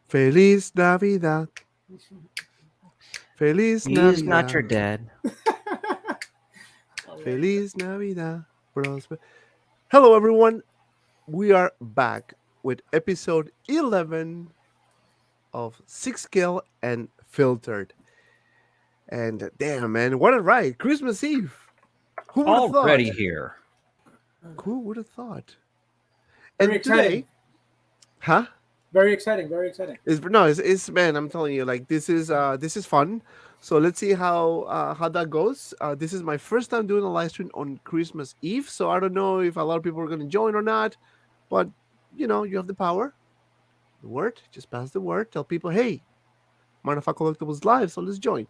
Feliz Navidad. Feliz He is not your Navidad. dad. Feliz Navidad. Prosper. Hello, everyone. We are back with episode 11 of Sixth Scale Unfiltered. And damn, man, what a ride! Christmas Eve. Who would have thought? Already here. Who would have thought? Very And exciting. today, huh? Very exciting. Very exciting. It's man. I'm telling you, like this is fun. So let's see how that goes. This is my first time doing a live stream on Christmas Eve, so I don't know if a lot of people are going to join or not. But you have the power. The word, just pass the word. Tell people, hey, Manafá Collectibles live, so let's join.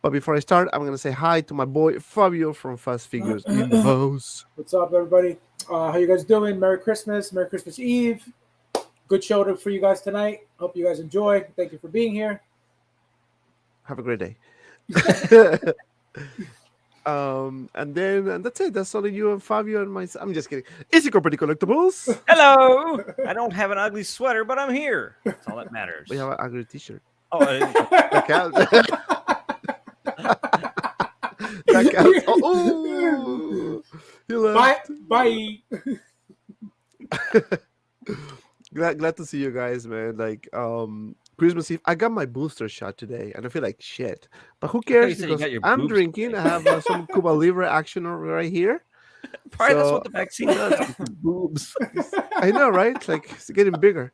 But before I start, I'm going to say hi to my boy Fabio from Fast Figures in the house. What's up, everybody? How you guys doing? Merry Christmas. Merry Christmas Eve. Good show for you guys tonight. Hope you guys enjoy. Thank you for being here. Have a great day. And that's it. That's only you and Fabio and myself. I'm just kidding. It's a Company Collectibles. Hello. I don't have an ugly sweater, but I'm here. That's all that matters. We have an ugly T-shirt. Oh, That counts. That counts. Oh, he left. Bye. Glad to see you guys, man. Like Christmas Eve, I got my booster shot today, and I feel like shit. But who cares? said you Because got your I'm boobs drinking. I have some Cuba Libre action right here. Probably that's So- what the vaccine does. Boobs. I know, right? It's like it's getting bigger.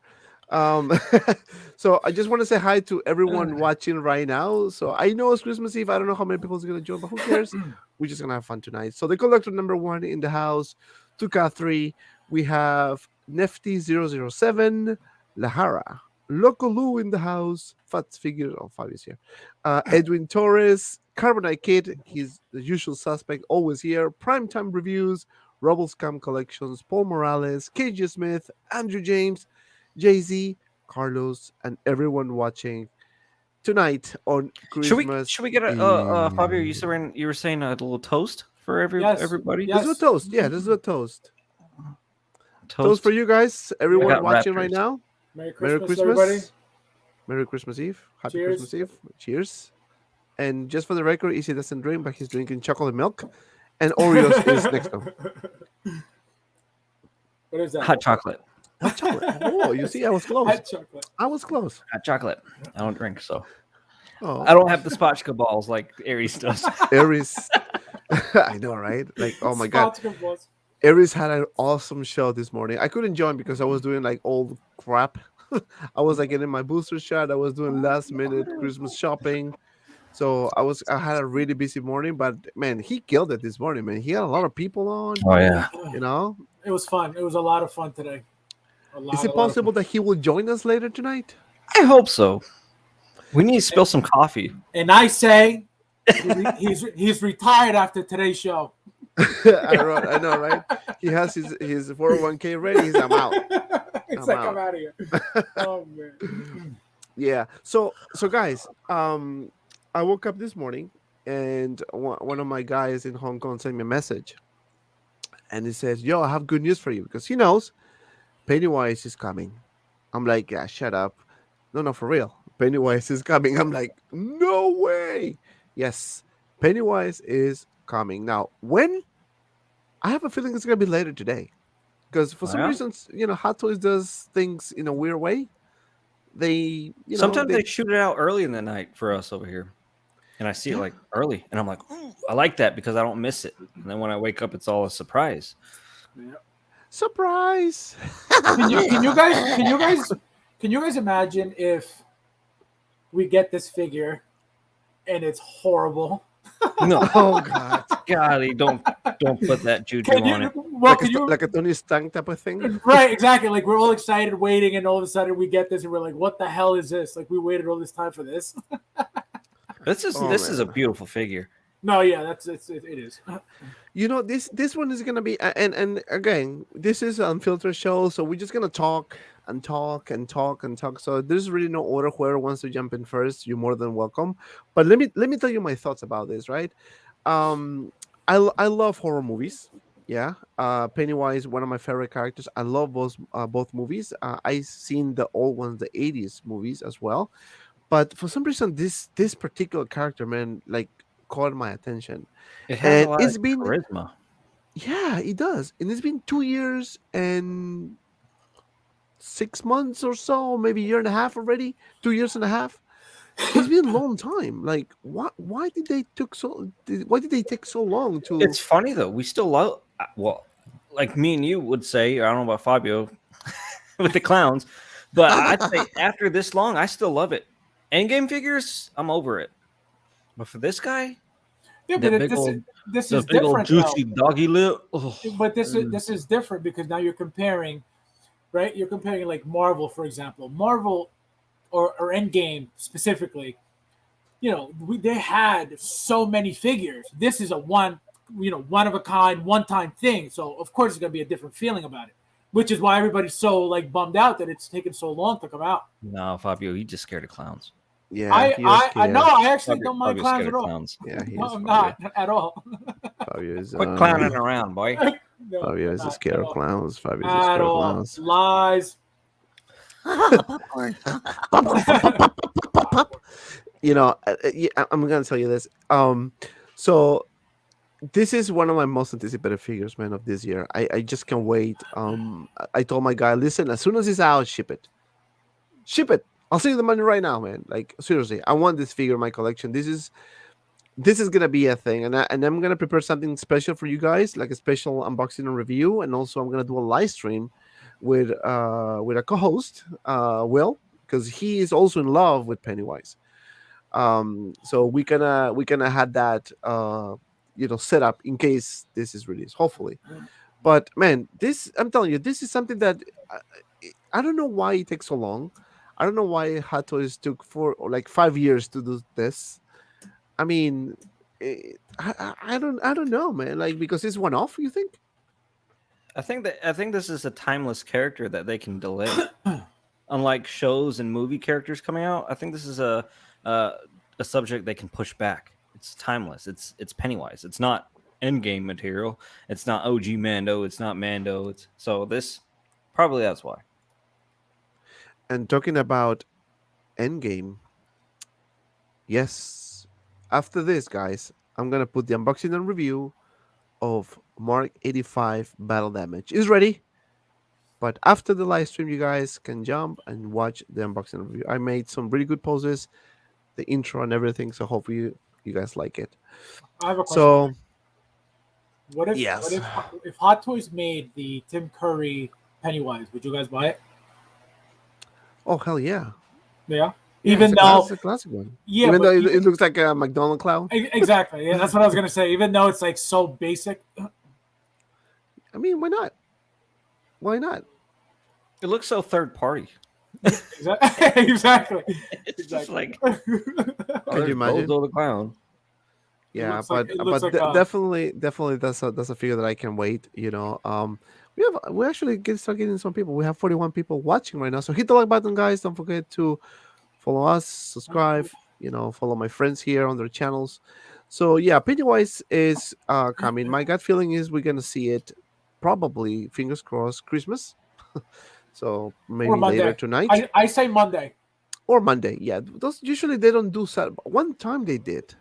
So I just want to say hi to everyone watching right now. So I know it's Christmas Eve. I don't know how many people is going to join, but who cares? We're just going to have fun tonight. So the collector number 1 in the house, 2K3. We have Nefty007, Lahara, Loco Lou in the house, Fats Figures, Fabio's here. Edwin Torres, Carbonite Kid, he's the usual suspect, always here. Primetime Reviews, Rubble Scam Collections, Paul Morales, KJ Smith, Andrew James, Jay-Z, Carlos, and everyone watching tonight on Christmas. Should we get a Fabio? You were saying a little toast for Yes. everybody. Yes. Let's do a toast. Yeah, let's do a toast. Toast for you guys, I everyone got watching Raptors. right now. Merry Merry Christmas, everybody. Christmas. Merry Christmas Eve. Happy Cheers. Christmas Eve. Cheers. And just for the record, Izzy doesn't drink, but he's drinking chocolate milk. And Oreos is next to him. What is that? Hot chocolate. Hot chocolate. Oh, you see, I was close. Hot chocolate. I was close. Hot chocolate. I don't drink, so Oh, I don't have the spotchka balls like Aries does. Aries. I know, right? Like, oh my God. Sponsored was- Aries had an awesome show this morning. I couldn't join because I was doing like old crap. I was like getting my booster shot. I was doing last minute Christmas shopping. So I had a really busy morning, but man, he killed it this morning, man. He had a lot of people on, Oh yeah. you know. It was fun. It was a lot of fun today. Is it possible that he will join us later tonight? I hope so. We need to spill some coffee. And I say he's retired after today's show. I know, right? He has his 401k ready. He's I'm out. It's I'm like out. I'm out of here. Oh man. Yeah. So guys, I woke up this morning and one of my guys in Hong Kong sent me a message, and he says, "Yo, I have good news for you," because he knows Pennywise is coming. I'm like, yeah, shut up. No, for real. Pennywise is coming. I'm like, no way. Yes, Pennywise is coming. Now, when? I have a feeling it's going to be later today. Because for some Yeah. reasons, Hot Toys does things in a weird way. They, Sometimes they shoot it out early in the night for us over here. And I see it like early. And I'm like, ooh, I like that because I don't miss it. And then when I wake up, it's all a surprise. surprise. Can you guys imagine if we get this figure and it's horrible? No. Oh, God. Golly, don't put that juju Can on you, it. well, Like, can you, like a Tony Stark type of thing. right, exactly. Like we're all excited, waiting, and all of a sudden we get this, and we're like, "What the hell is this? Like we waited all this time for this." This is Oh, this is a man. beautiful figure. No, yeah, it is. This one is gonna be and again, this is an unfiltered show, so we're just gonna talk and talk and talk and talk. So there's really no order. Whoever wants to jump in first, you're more than welcome. But let me tell you my thoughts about this, right? I love horror movies. Yeah, Pennywise, one of my favorite characters. I love both movies. I seen the old ones, the '80s movies as well. But for some reason, this particular character, man, like caught my attention, It has a and lot of it's been charisma. yeah, it does, and it's been 2 years and 6 months or so, maybe a year and a half already, 2 years and a half. It's been a long time. Like, why did they took so? Why did they take so long to? It's funny though. We still love. Well, like me and you would say. I don't know about Fabio with the clowns, but I'd say after this long, I still love it. Endgame figures, I'm over it. But for this guy, Yeah, that but big this old, this the is big old different though. juicy doggy lip. Oh, But this is different because now you're comparing, right? You're comparing like Marvel, for example. Marvel or Endgame specifically. They had so many figures. This is a one of a kind, one time thing. So of course it's gonna be a different feeling about it, which is why everybody's so like bummed out that it's taken so long to come out. no, Fabio, he just scared of clowns. Yeah, you're I know scared. I actually don't mind Fabio's clowns scared at of all. clowns. Yeah, he No, is. I'm Fabio. not at all. Fabio is. Quit clowning around, boy. No, Fabio I'm is a not scared at of all. clowns. Fabio is a At scared of all. clowns. Lies. Yeah, I'm gonna tell you this. So this is one of my most anticipated figures, man, of this year. I just can't wait. I told my guy, listen, as soon as it's out, ship it. I'll send you the money right now, man. Like seriously, I want this figure in my collection. This is gonna be a thing, and I'm gonna prepare something special for you guys, like a special unboxing and review, and also I'm gonna do a live stream with a co-host, Will, because he is also in love with Pennywise. So we gonna have that set up in case this is released, hopefully. But man, this I'm telling you, this is something that I don't know why it takes so long. I don't know why Hot Toys took 4 or like 5 years to do this. I mean, I don't know, man. Like because it's one off. You think? I think this is a timeless character that they can delay. Unlike shows and movie characters coming out, I think this is a a subject they can push back. It's timeless. It's Pennywise. It's not endgame material. It's not OG Mando. It's not Mando. It's so this probably that's why. And talking about Endgame, yes. After this, guys, I'm gonna put the unboxing and review of Mark 85 Battle Damage. Is ready. But after the live stream, you guys can jump and watch the unboxing review. I made some really good poses, the intro and everything. So hopefully you guys like it. I have a question. So What yes. if Hot Toys made the Tim Curry Pennywise? Would you guys buy it? Oh hell yeah. Yeah. Yeah, Even it's though, a classic one. yeah, Even but though it looks like a McDonald clown. exactly. Yeah, that's what I was gonna say. Even though it's like so basic. I mean, why not? Why not? It looks so third party. Exactly. It's just like Can you imagine? Bozo the clown. Yeah, looks but like- it looks but like, definitely that's a figure that I can wait. We actually start getting some people. We have 41 people watching right now. So hit the like button, guys. Don't forget to follow us, subscribe. Follow my friends here on their channels. So yeah, Pennywise is coming. My gut feeling is we're gonna see it probably, fingers crossed, Christmas. So maybe Or Monday. later tonight I say Monday. or Monday. Yeah, those usually they don't do Saturday. One time they did.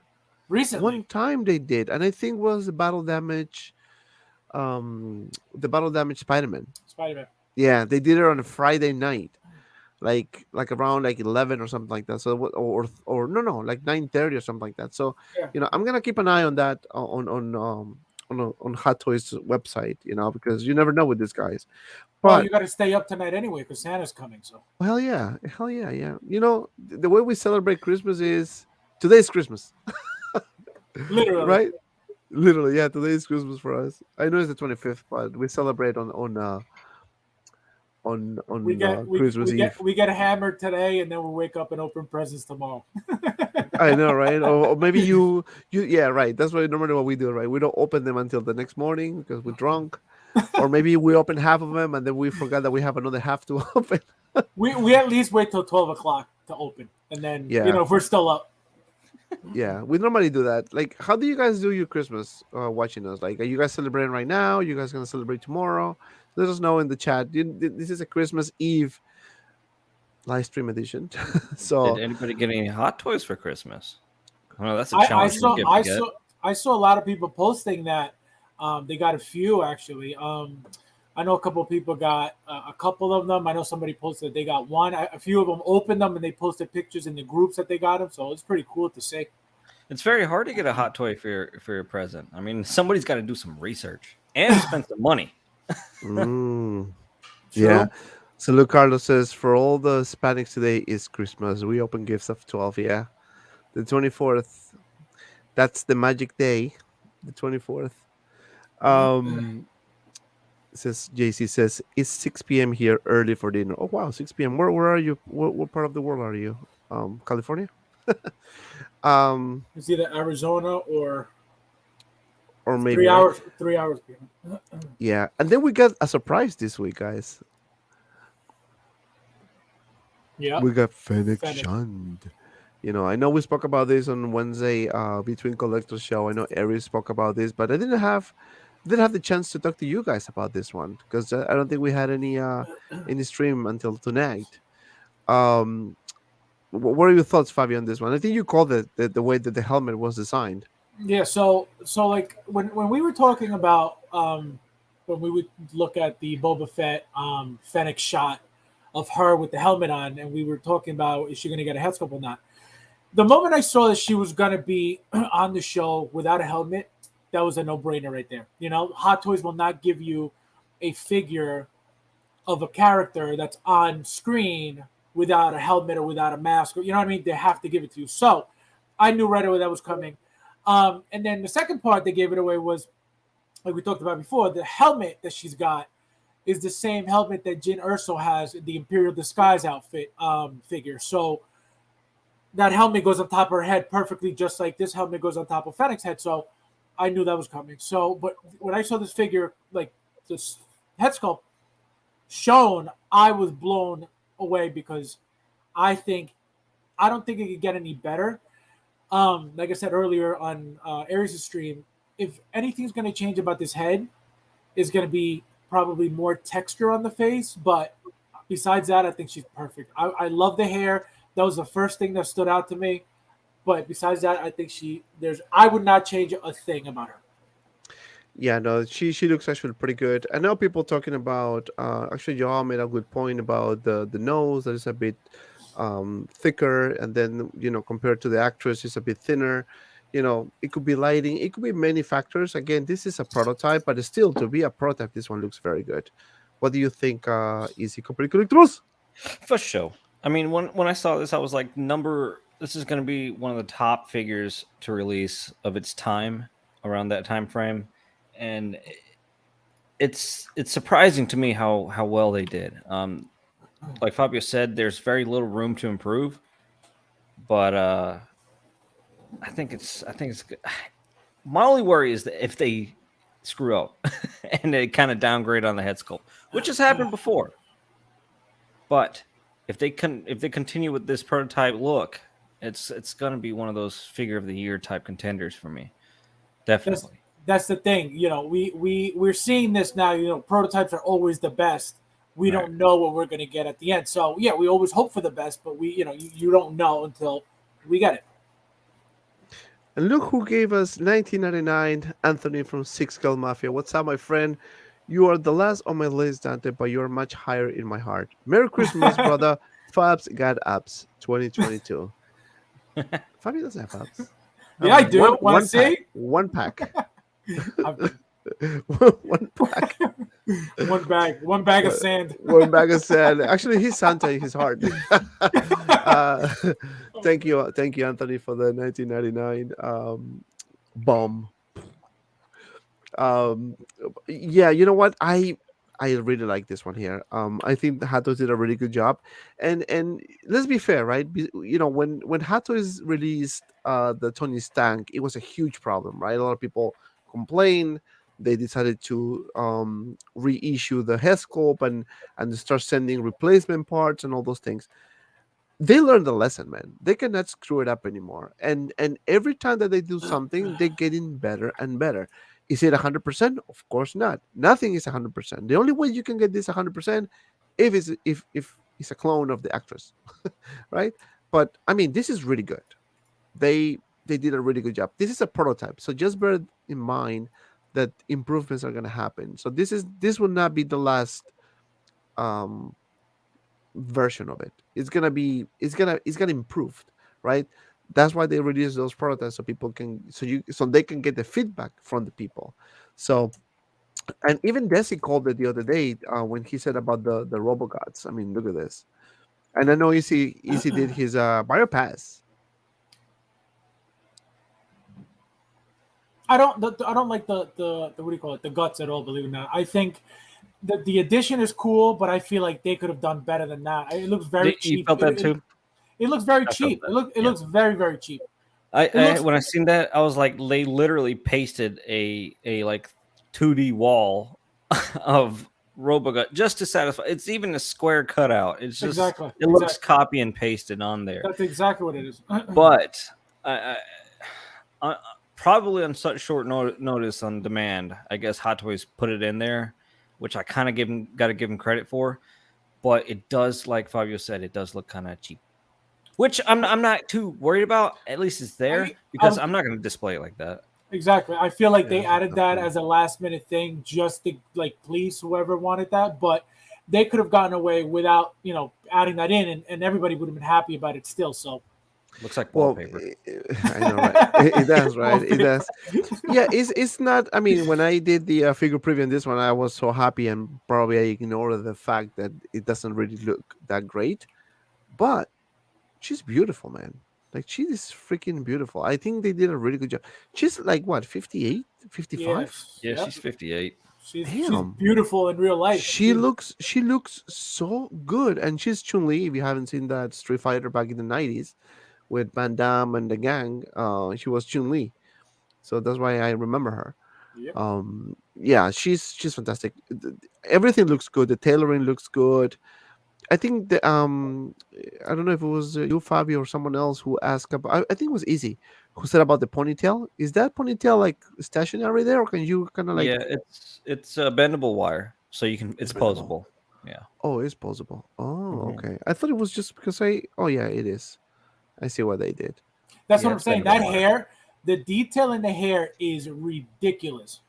Recently. One time they did, and I think was the battle damage Spider-Man. Spider-Man. Yeah, they did it on a Friday night, like around like 11 or something like that. So or no, like 9:30 or something like that. So Yeah. I'm gonna keep an eye on that on Hot Toys website, because you never know with these guys. Well, But you got to stay up tonight anyway because Santa's coming. So hell yeah, yeah. The way we celebrate Christmas is today's Christmas, literally, right? Literally, yeah. Today is Christmas for us. I know it's the 25th, but we celebrate on We get Christmas Eve. we get hammered today, and then we wake up and open presents tomorrow. I know, right? Or maybe yeah, right. That's normally what we do, right? We don't open them until the next morning because we're drunk, or maybe we open half of them and then we forgot that we have another half to open. We at least wait till 12 o'clock to open, and then Yeah. if we're still up. Yeah, we normally do that. Like, how do you guys do your Christmas watching us? Like, are you guys celebrating right now? You guys gonna celebrate tomorrow? Let us know in the chat. This is a Christmas Eve live stream edition. Did So, anybody get any hot toys for Christmas? I know that's a I challenging saw gift to I get. saw I saw a lot of people posting that they got a few actually. I know a couple of people got a couple of them. I know somebody posted they got one. A few of them opened them and they posted pictures in the groups that they got them. So it's pretty cool to see. It's very hard to get a hot toy for your present. I mean, somebody's got to do some research and spend some money. mm, yeah. True. So, Luke Carlos says, for all the Hispanics today is Christmas. We open gifts of 12. Yeah, the 24th. That's the magic day. The 24th. Um, says JC says it's 6 p.m. here, early for dinner. Oh wow, 6 p.m. Where are you? What part of the world are you? California. um, It's either Arizona or or maybe three right. hours. 3 hours. Yeah, and then we got a surprise this week, guys. Yeah. We got Fennec Fennec. Shand. I know we spoke about this on Wednesday, between collectors show. I know Eric spoke about this, but I didn't have the chance to talk to you guys about this one because I don't think we had any stream until tonight. Um, what are your thoughts, Fabio, on this one? I think you called it the way that the helmet was designed. Yeah. So like when we were talking about when we would look at the Boba Fett Fennec shot of her with the helmet on, and we were talking about is she going to get a head sculpt or not. The moment I saw that she was going to be on the show without a helmet, that was a no-brainer right there. Hot Toys will not give you a figure of a character that's on screen without a helmet or without a mask. Or, you know what I mean? They have to give it to you. So I knew right away that was coming. And then the second part they gave it away was, like we talked about before, the helmet that she's got is the same helmet that Jyn Erso has in the Imperial Disguise outfit figure. So that helmet goes on top of her head perfectly, just like this helmet goes on top of Fennec's head. So I knew that was coming. So, but when I saw this figure, like this head sculpt shown, I was blown away because I think I don't think it could get any better. Like I said earlier on Aries' stream, if anything's going to change about this head, is going to be probably more texture on the face. But besides that, I think she's perfect. I love the hair. That was the first thing that stood out to me. But besides that, I think I would not change a thing about her. Yeah, no, she looks actually pretty good. I know people talking about, actually Joao made a good point about the nose that is a bit thicker, and then compared to the actress is a bit thinner. It could be lighting, it could be many factors. Again, this is a prototype, but still, to be a prototype, this one looks very good. What do you think, Easy Company Collectibles? For sure. I mean, when I saw this, I was like, this is going to be one of the top figures to release of its time around that time frame, and it's surprising to me how well they did. Like Fabio said, there's very little room to improve, but I think it's good. My only worry is that if they screw up and they kind of downgrade on the head sculpt, which has happened before. But if they continue with this prototype look, it's gonna be one of those figure of the year type contenders for me. That's Definitely. that's the thing. We're seeing this now. Prototypes are always the best. We Right. don't know what we're going to get at the end. So yeah, we always hope for the best, but you don't know until we get it. And look who gave us 1999, Anthony from Sixth Scale Mafia. What's up, my friend? You are the last on my list, Dante, but you're much higher in my heart. Merry Christmas, brother. Fabs got apps 2022. Fabio doesn't have apps. Yeah, I do. Want to One pack. see? One pack. I've- One pack. one bag of sand. One bag of sand. Actually, he's Santa in his heart. uh, thank you, Anthony, for the 1999 bomb. Um, yeah, you know what? I really like this one here. I think the Hatos did a really good job, and let's be fair, right? When Hatos released the Tony Stank, it was a huge problem, right? A lot of people complained. They decided to reissue the head scope and start sending replacement parts and all those things. they learned the lesson, man. They cannot screw it up anymore. And every time that they do something, they're getting better and better. Is it 100%? Of course not. Nothing is 100%. The only way you can get this 100% if it's a clone of the actress, right? But I mean, this is really good. They did a really good job. This is a prototype, so just bear in mind that improvements are going to happen. So this will not be the last um version of it. It's gonna improve, right? That's why they release those prototypes so people can so they can get the feedback from the people. So and even Desi called it the other day when he said about the robogods. I mean, look at this. And I know Easy did his biopass. I don't like the what do you call it, the guts at all. Believe it or not, I think the addition is cool, but I feel like they could have done better than that. It looks very You cheap. felt that too? It looks very I felt cheap. that. It Yeah. looks very very cheap. I when I seen that, I was like, they literally pasted a like 2D wall of Robogut just to satisfy. It's even a square cutout. It's just Exactly. it looks Exactly. copy and pasted on there. That's exactly what it is. But I probably on such short notice on demand, I guess Hot Toys put it in there, which I kind of got to give him credit for. But it does, like Fabio said, it does look kind of cheap. Which I'm not too worried about. At least it's there because I'm not going to display it like that. Exactly. I feel like they Yeah, added that definitely. as a last minute thing just to like please whoever wanted that, but they could have gotten away without, adding that in and everybody would have been happy about it still. So Looks like Well, wallpaper. I know, right? It does, right? It does. Yeah, it's not. I mean, when I did the figure preview on this one, I was so happy, and probably I ignored the fact that it doesn't really look that great. But she's beautiful, man. Like she is freaking beautiful. I think they did a really good job. She's like what, 58, 55? yes, Yeah, yep. she's 58. She's Damn. beautiful in real life. She looks so good, and she's Chun Li. If you haven't seen that Street Fighter back in the 90s with Van Damme and the gang, she was Chun Li, so that's why I remember her. Yep. Yeah, she's fantastic. Everything looks good. The tailoring looks good. I think I don't know if it was you, Fabio, or someone else who asked about. I think it was Easy who said about the ponytail. Is that ponytail like stationary there, or can you kind of like? Yeah, it's a bendable wire, so you can. It's Bendable. posable. Yeah. Oh, it's posable. Oh, Mhm. okay. I thought it was just because I. Oh, yeah, it is. I see what they did. That's what Yeah, I'm it's saying. bendable That wire. hair, the detail in the hair is ridiculous.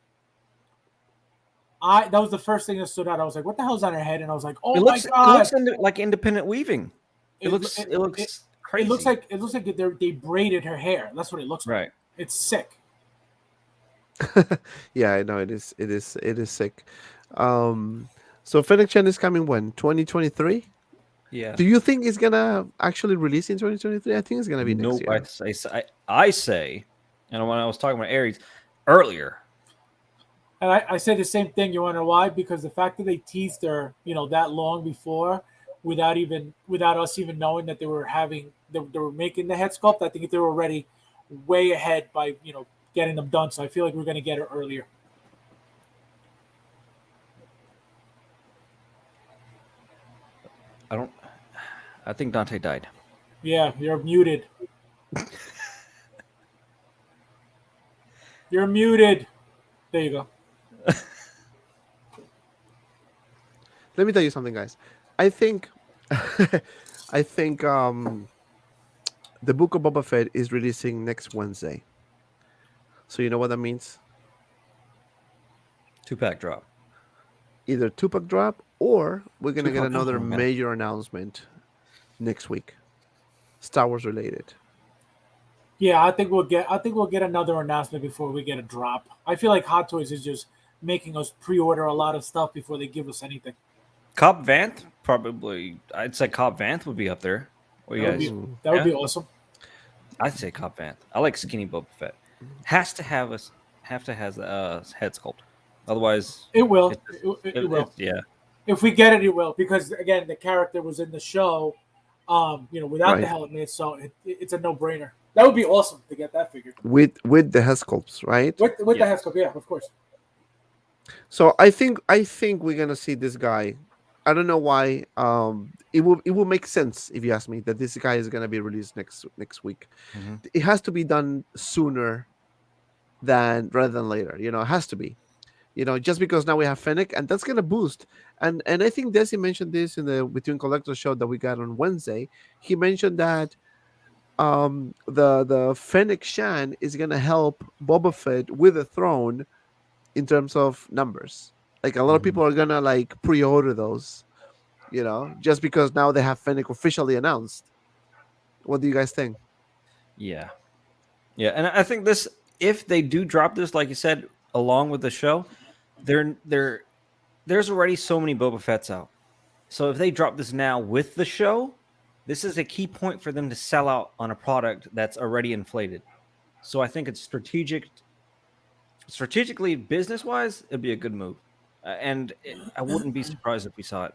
That was the first thing that stood out. I was like, "What the hell's on her head?" And I was like, "Oh my It looks god!" like independent weaving. It looks It, it it, looks it crazy. looks like they braided her hair. That's what it looks like. Right. It's sick. Yeah, I know it is. It is sick. Um, so Fennec Shand is coming when 2023. Yeah. Do you think it's gonna actually release in 2023? I think it's gonna be next Nope. I year. say I say, and when I was talking about Aries earlier, And I say the same thing. You wonder why? Because the fact that they teased her, that long before, without us even knowing that they were making the head sculpt. I think they were already way ahead by getting them done. So I feel like we're going to get her earlier. I don't. I think Dante died. Yeah, you're muted. You're muted. There you go. Let me tell you something, guys. I think, I think the Book of Boba Fett is releasing next Wednesday. So you know what that means? 2-pack drop. Either two-pack drop, or we're gonna get Two-pack another drop, man. major announcement next week, Star Wars related. Yeah, I think we'll get another announcement before we get a drop. I feel like Hot Toys is just making us pre-order a lot of stuff before they give us anything. Cobb Vanth, probably. I'd say Cobb Vanth would be up there. What do you That would guys? be Mm. that would Yeah? be awesome. I'd say Cobb Vanth. I like skinny Boba Fett. Has to have a head sculpt. Otherwise, It will. it's just, It will. yeah. If we get it, it will. Because again, the character was in the show, without the Right. helmet, so it's a no-brainer. That would be awesome to get that figure With the head sculpts, right? with the Yeah. head sculpt. Yeah, of course. So I think we're gonna see this guy. I don't know why. It will make sense if you ask me that this guy is gonna be released next week. Mm-hmm. It has to be done sooner than rather than later. It has to be. Just because now we have Fennec, and that's gonna boost. And I think Desi mentioned this in the Between Collectors show that we got on Wednesday. He mentioned that the Fennec Shand is gonna help Boba Fett with the throne in terms of numbers. Like a lot of Mm-hmm. people are gonna like pre-order those, just because now they have Fennec officially announced. What do you guys think? Yeah, yeah, and I think this, if they do drop this, like you said, along with the show, there's already so many Boba Fett's out. So if they drop this now with the show, this is a key point for them to sell out on a product that's already inflated. So I think it's strategically, business wise, it'd be a good move, I wouldn't be surprised if we saw it.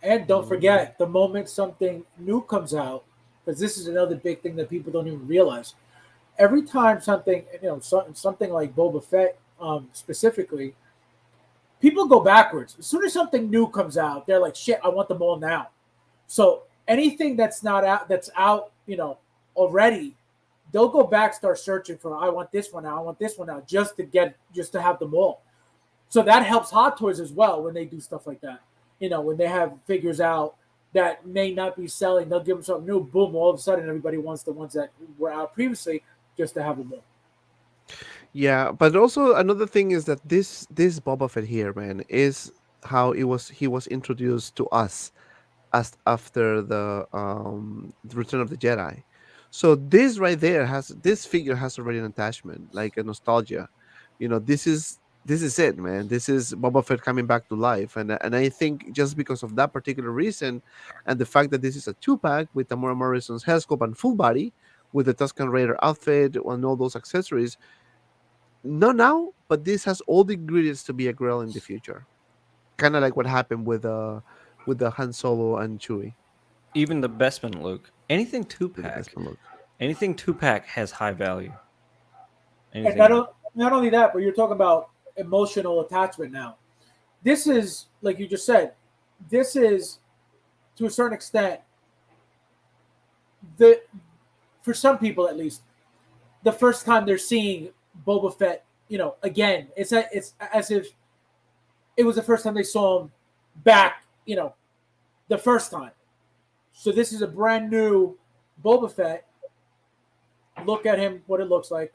And don't forget, the moment something new comes out, because this is another big thing that people don't even realize. Every time something, something like Boba Fett specifically, people go backwards. As soon as something new comes out, they're like, "Shit, I want them all now." So anything that's not out, that's out, already, they'll go back, start searching for. I want this one now. I want this one now, just to have them all. So that helps Hot Toys as well when they do stuff like that. When they have figures out that may not be selling, they'll give them something new. Boom! All of a sudden, everybody wants the ones that were out previously, just to have them all. Yeah, but also another thing is that this Boba Fett here, man, is how he was introduced to us as after the Return of the Jedi. So this figure has already an attachment, like a nostalgia. This is it, man. This is Boba Fett coming back to life, and I think just because of that particular reason, and the fact that this is a 2-pack with Tamora Morrison's head sculpt and full body, with the Tusken Raider outfit and all those accessories. Not now, but this has all the ingredients to be a grill in the future. Kind of like what happened with the Han Solo and Chewie. Even the Bespin Luke, With the best look. anything two pack has high value. And Anything. not only that, but you're talking about emotional attachment now. This is, like you just said, this is to a certain extent the for some people at least the first time they're seeing Boba Fett. Again, it's as if it was the first time they saw him back. The first time. So this is a brand new Boba Fett. Look at him, what it looks like.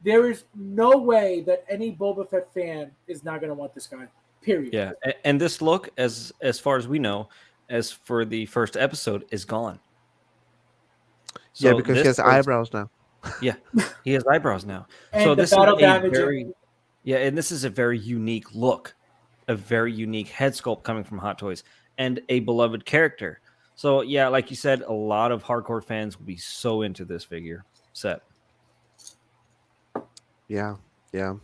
There is no way that any Boba Fett fan is not going to want this guy. Period. Yeah, and this look, as far as we know, as for the first episode, is gone. Yeah, So because he this has eyebrows now. yeah, he has eyebrows now. And So the this is battle a damage. very and this is a very unique look, a very unique head sculpt coming from Hot Toys, and a beloved character. So yeah, like you said, a lot of hardcore fans will be so into this figure set. Yeah, yeah.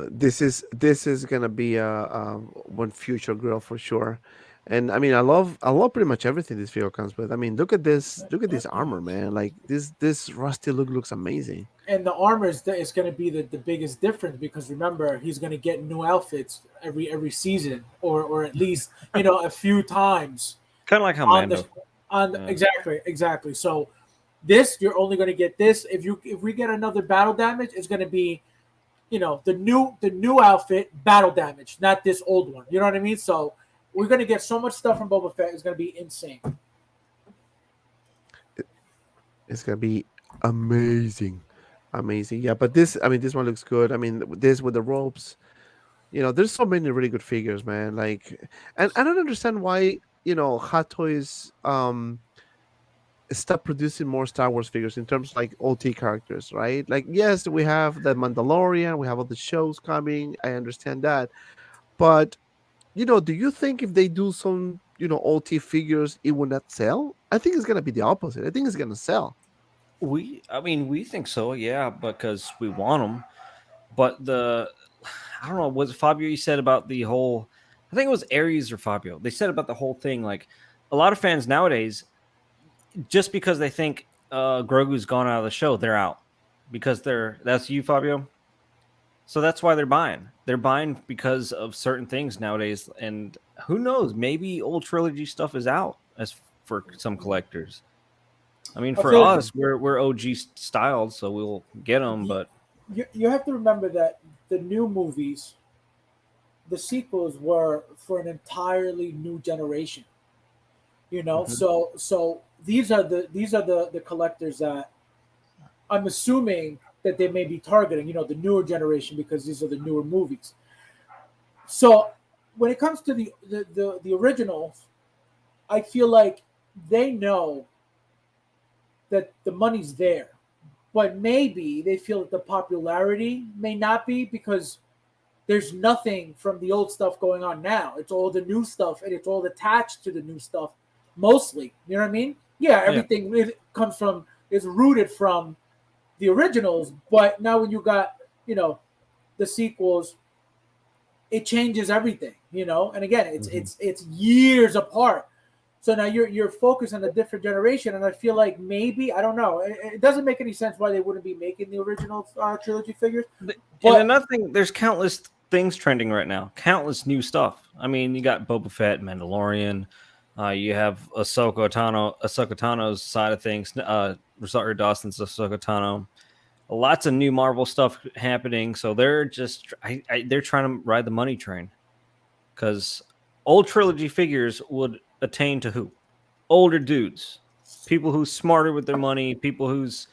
This is gonna be one future grill for sure. And I mean, I love pretty much everything this figure comes with. I mean, look at this armor, man. Like this rusty look looks amazing. And the armor is going to be the biggest difference because remember he's going to get new outfits every season or at least a few times Kind of like how on Mando. the on Yeah. exactly. So this you're only going to get this if we get another battle damage, it's going to be the new outfit battle damage, not this old one. You know what I mean? So we're going to get so much stuff from Boba Fett. It's going to be insane. It's gonna be amazing, amazing. Yeah, but this one looks good. I mean, this with the ropes. There's so many really good figures, man. Like, and I don't understand why Hot Toys stop producing more Star Wars figures in terms of like OT characters, right? Like, yes, we have the Mandalorian, we have all the shows coming. I understand that, but do you think if they do some OT figures, it will not sell? I think it's gonna be the opposite. I think it's gonna sell. We think so, yeah, because we want them. But I don't know, was it Fabio you said about the whole? I think it was Aries or Fabio. They said about the whole thing. Like a lot of fans nowadays, just because they think Grogu's gone out of the show, they're out because that's you, Fabio. So that's why they're buying. They're buying because of certain things nowadays, and who knows? Maybe old trilogy stuff is out as for some collectors. I mean, I for feel like us, we're OG styled, so we'll get them. you, But you have to remember that the new movies, the sequels were for an entirely new generation. You know, Mhm. so these are the collectors that I'm assuming that they may be targeting. You know, the newer generation because these are the newer movies. So when it comes to the originals, I feel like they know that the money's there, but maybe they feel that the popularity may not be because there's nothing from the old stuff going on now. It's all the new stuff and it's all attached to the new stuff mostly. You know what I mean? Yeah, yeah, everything comes from is rooted from the originals, but now when you got, you know, the sequels, it changes everything, you know? And again, it's Mhm. it's it's years apart. So now you're focused on a different generation, and I feel like maybe I don't know. It doesn't make any sense why they wouldn't be making the original trilogy figures, And but another thing, there's countless things trending right now. Countless new stuff. I mean, you got Boba Fett, Mandalorian. You have Ahsoka Tano's side of things. Rosario Dawson's Ahsoka Tano. Lots of new Marvel stuff happening. So they're just they're trying to ride the money train because old trilogy figures would attain to who? Older dudes, people who's smarter with their money, people who's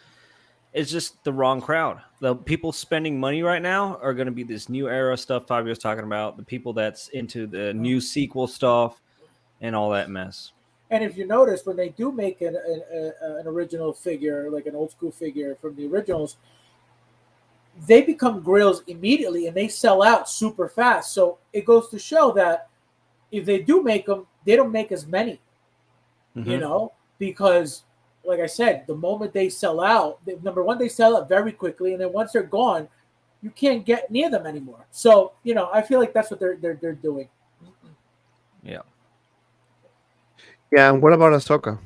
it's just the wrong crowd. The people spending money right now are going to be this new era stuff Fabio's talking about. The people that's into the new sequel stuff and all that mess. and if you notice when they do make an original figure, like an old school figure from the originals, they become grails immediately and they sell out super fast. So it goes to show that if they do make them, they don't make as many, you Hmm. know, because like I said, the moment they sell out, number one, they sell out very quickly, and then once they're gone, you can't get near them anymore. So you know, I feel like that's what they're doing. Yeah. Yeah, and what about Ahsoka?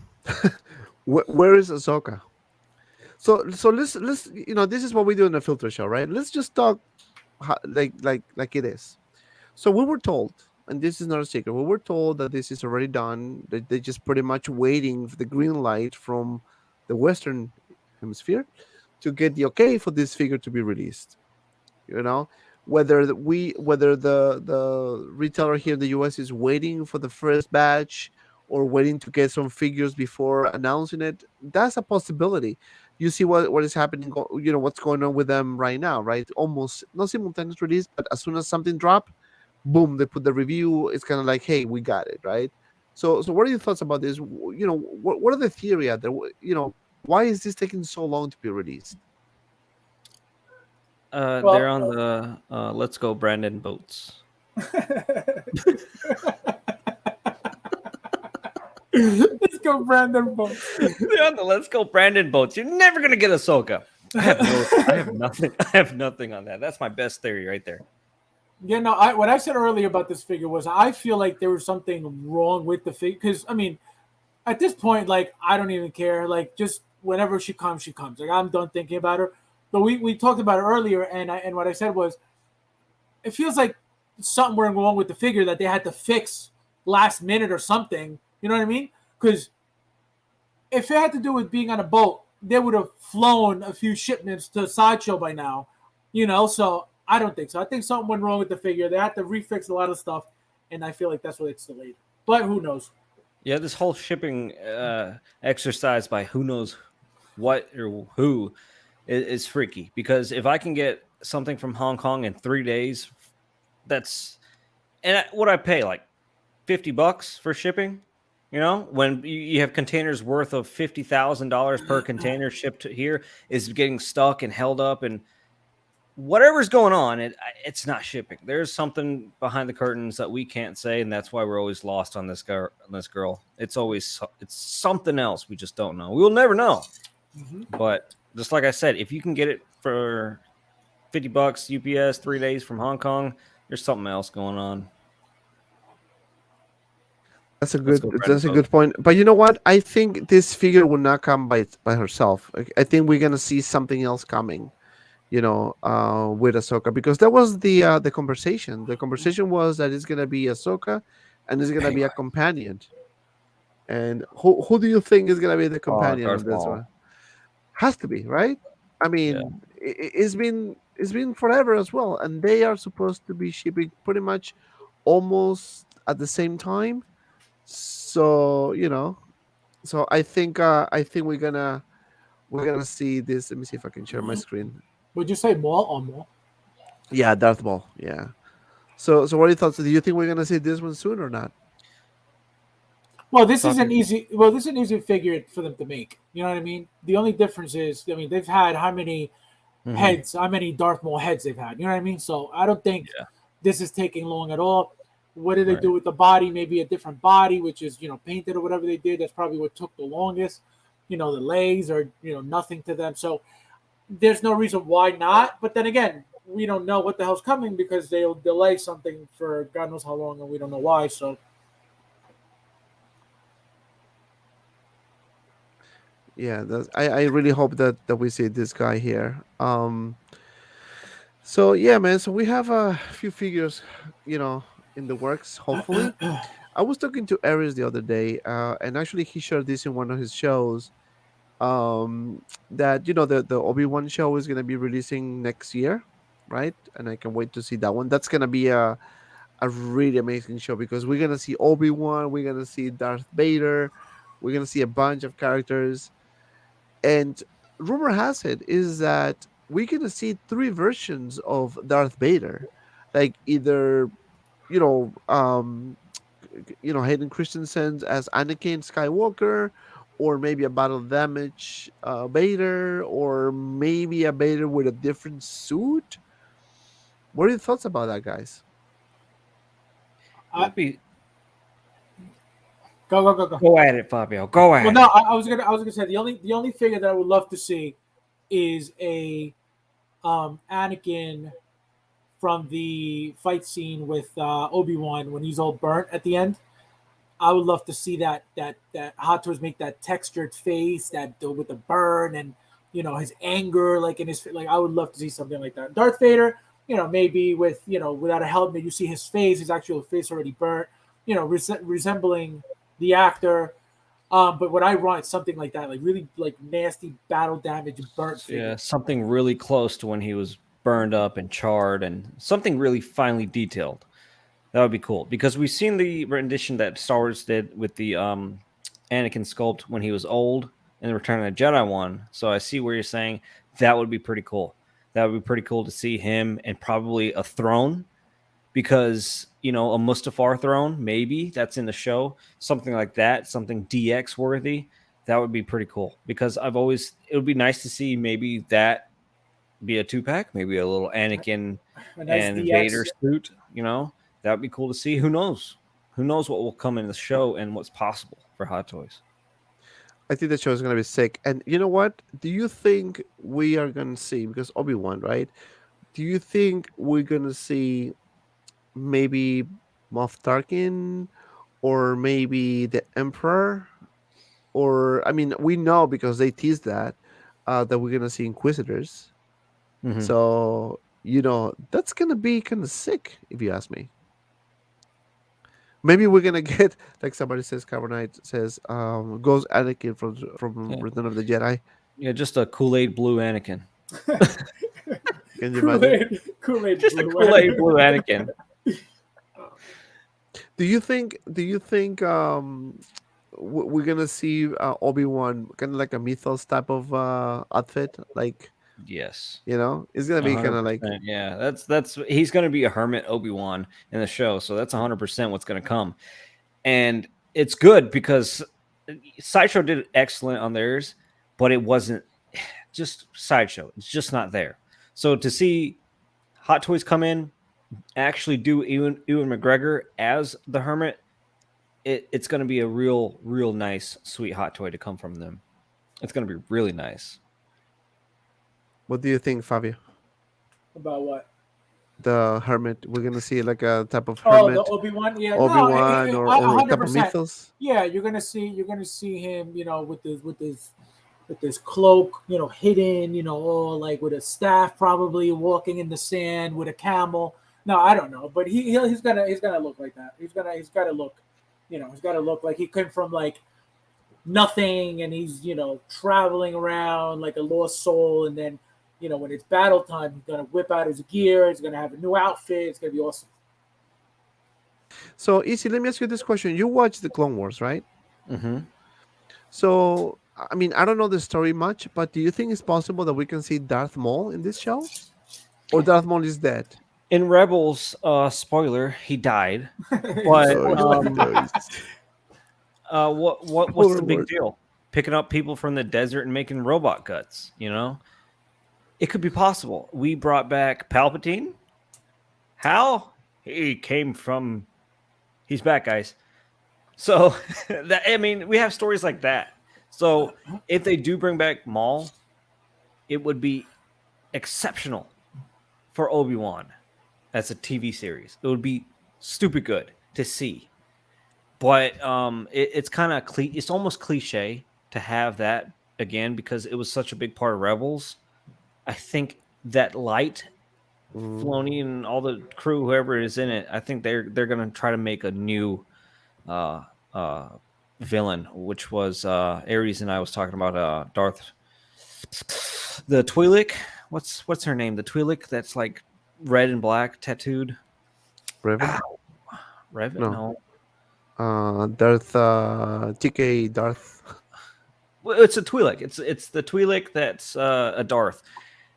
Where is Ahsoka? So let's this is what we do in the filter show, right? Let's just talk like it is. So we were told, and this is not a secret, we were told that this is already done. That they're just pretty much waiting for the green light from the Western hemisphere to get the okay for this figure to be released. You know, whether the retailer here in the US is waiting for the first batch or waiting to get some figures before announcing it, that's a possibility. You see what is happening, what's going on with them right now, right? Almost not simultaneous release, but as soon as something drop, boom, they put the review. It's kind of like, hey, we got it, right? So what are your thoughts about this? What are the theory out there? Why is this taking so long to be released? They're Well, on the Let's Go Brandon boats. let's go, Brandon Books. They're on the Let's Go Brandon boats. You're never gonna get Ahsoka. I have nothing. I have nothing on that. That's my best theory right there. Yeah, no. What I said earlier about this figure was I feel like there was something wrong with the figure because I mean, at this point, like I don't even care. Like just whenever she comes, she comes. Like I'm done thinking about her. But we talked about it earlier, and what I said was it feels like something went wrong with the figure that they had to fix last minute or something. You know what I mean? Because if it had to do with being on a boat, they would have flown a few shipments to Sideshow by now. You know, so I don't think so. I think something went wrong with the figure. They had to refix a lot of stuff, and I feel like that's why it's delayed. But who knows? Yeah, this whole shipping exercise by who knows what or who is freaky because if I can get something from Hong Kong in 3 days, that's what I pay like $50 for shipping. You know, when you have containers worth of $50,000 per container shipped here is getting stuck and held up, and whatever's going on, it's not shipping. There's something behind the curtains that we can't say, and that's why we're always lost on this girl. It's something else we just don't know. We'll never know. Mm-hmm. But just like I said, if you can get it for $50 UPS 3 days from Hong Kong, there's something else going on. Let's go, Brandon That's a Boat. good point. But you know what? I think this figure will not come by herself. I think we're gonna see something else coming. with Ahsoka, because that was the conversation. The conversation was that it's gonna be Ahsoka, and it's gonna be a Pennywise. companion. And who do you think is gonna be the Oh, companion on Darth this Maul. one? Has to be, right? I Yeah. mean, it's been forever as well, and they are supposed to be shipping pretty much almost at the same time. So I think we're gonna see this. Let me see if I can share my screen. Would you say Maul or Maul? Yeah, Darth Maul. Yeah. So what are your thoughts? Do you think we're gonna see this one soon or not? Well, this is an Fabio. easy. Well, this is an easy figure for them to make. You know what I mean? The only difference is, I mean, they've had how many Hmm. heads, how many Darth Maul heads they've had. You know what I mean? So I don't think Yeah. this is taking long at all. What did they Right. do with the body? Maybe a different body, which is painted or whatever they did. That's probably what took the longest. The legs are nothing to them. So there's no reason why not. But then again, we don't know what the hell's coming because they'll delay something for God knows how long, and we don't know why. So Yeah, I really hope that we see this guy here. So yeah, man. So we have a few figures, in the works. Hopefully, I was talking to Aries the other day, and actually he shared this in one of his shows. That the Obi-Wan show is gonna be releasing next year, right? And I can wait to see that one. That's gonna be a really amazing show because we're gonna see Obi-Wan, we're gonna see Darth Vader, we're gonna see a bunch of characters. And rumor has it is that we're gonna see three versions of Darth Vader, like either you know um Hayden Christensen as Anakin Skywalker, or maybe a battle damage Vader, or maybe a Vader with a different suit. What are your thoughts about that, guys? It I would be. go. Go at it, Fabio. Go Well, at no, it. I was gonna say the only figure that I would love to see is a Anakin from the fight scene with Obi-Wan when he's all burnt at the end. I would love to see that Hot Toys make that textured face that with the burn and his anger like in his like I would love to see something like that. Darth Vader, maybe with without a helmet, you see his face, his actual face already burnt, resembling the actor. But what I want is something like that, like really like nasty battle damage burnt Yeah, figure. something really close to when he was burned up and charred, and something really finely detailed. That would be cool because we've seen the rendition that Star Wars did with the Anakin sculpt when he was old in the Return of the Jedi one. So I see where you're saying that would be pretty cool. That would be pretty cool to see him and probably a throne because a Mustafar throne maybe that's in the show, something like that, something DX worthy. That would be pretty cool because it would be nice to see maybe that be a two pack, maybe a little Anakin A nice and Vader DX. suit. That would be cool to see. Who knows? Who knows what will come in the show and what's possible for Hot Toys? I think the show is gonna be sick. And you know what? Do you think we are gonna see, because Obi-Wan, right? Do you think we're gonna see maybe Moff Tarkin, or maybe the Emperor? Or I mean, we know because they teased that we're gonna see Inquisitors. Hmm. So that's gonna be kind of sick, if you ask me. Maybe we're gonna get, like somebody says, Carbonite says, Ghost Anakin from Yeah, Return of the Jedi. yeah, just a Kool-Aid blue Anakin. Can you Kool imagine? Aid, Kool Aid Just a blue. Kool-Aid blue Anakin. Do you think we're gonna see Obi-Wan kind of like a mythos type of outfit? Like, Yes. it's gonna A be hundred kind of like, percent. Yeah, that's he's going to be a hermit Obi-Wan in the show, so that's 100% what's going to come, and it's good because Sideshow did excellent on theirs, but it wasn't just Sideshow. It's just not there. So to see Hot Toys come in, actually do Ewan McGregor as the hermit, it's going to be a real nice, sweet Hot Toy to come from them. It's going to be really nice. what do you think, Fabio? About what? The hermit. We're gonna see like a type of Oh, the hermit, Obi Wan. Yeah, no, Obi-Wan, or a or hundred type of percent. mythos. Yeah, you're gonna see him. With his with this cloak, hidden, all like with a staff, probably walking in the sand with a camel. No, I don't know, but he's gonna look like that. He's gotta look, he's gotta look like he came from like nothing, and he's traveling around like a lost soul, and then when it's battle time, he's gonna whip out his gear. He's gonna have a new outfit. It's gonna be awesome. So, Easy, let me ask you this question. You watched the Clone Wars, right? Mm-hmm. So, I mean, I don't know the story much, but do you think it's possible that we can see Darth Maul in this show? Or Darth Maul is dead? In Rebels, spoiler, he died. But Spoilers. what's the big Spoiler. deal? Picking up people from the desert and making robot guts, It could be possible. We brought back Palpatine. How? He came from. He's back, guys. So we have stories like that. So if they do bring back Maul, it would be exceptional for Obi-Wan as a TV series. It would be stupid good to see. But it's kind of it's almost cliche to have that again because it was such a big part of Rebels. I think that light, Filoni and all the crew, whoever is in it, I think they're gonna try to make a new villain, which was Ares and I was talking about Darth, the Twi'lek. What's her name? The Twi'lek that's like red and black tattooed. Revan? Revan? No. No. Darth TK Darth. Well, it's a Twi'lek. It's the Twi'lek that's a Darth,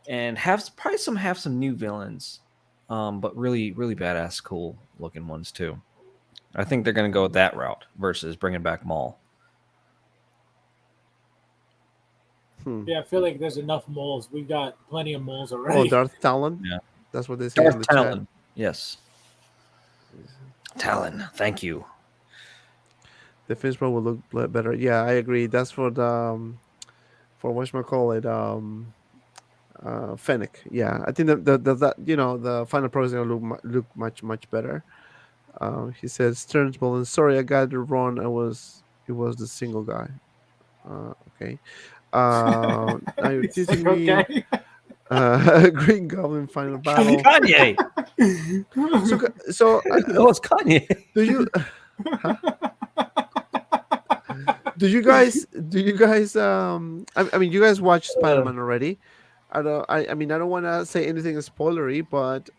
and have some new villains, but really really badass, cool looking ones too. I think they're gonna go that route versus bringing back Maul. Yeah, I feel like there's enough moles. We've got plenty of moles already. Oh, Darth Talon. Yeah, That's what they say in Darth the Talon. chat. Yes, Talon. Thank you. The Finch Pro will look better. Yeah, I agree. That's for the for whatchamacallit, Fennec. Yeah, I think that the final product is gonna look much better. He says Stearns Bolin. Sorry, I got it wrong. It was the single guy. Okay. Now you're teasing me. Okay. Green Goblin final battle. Kanye. So Oh, it's Kanye. do you? Huh? Do you guys? I mean, you guys watched Spider-Man already. I don't want to say anything spoilery, but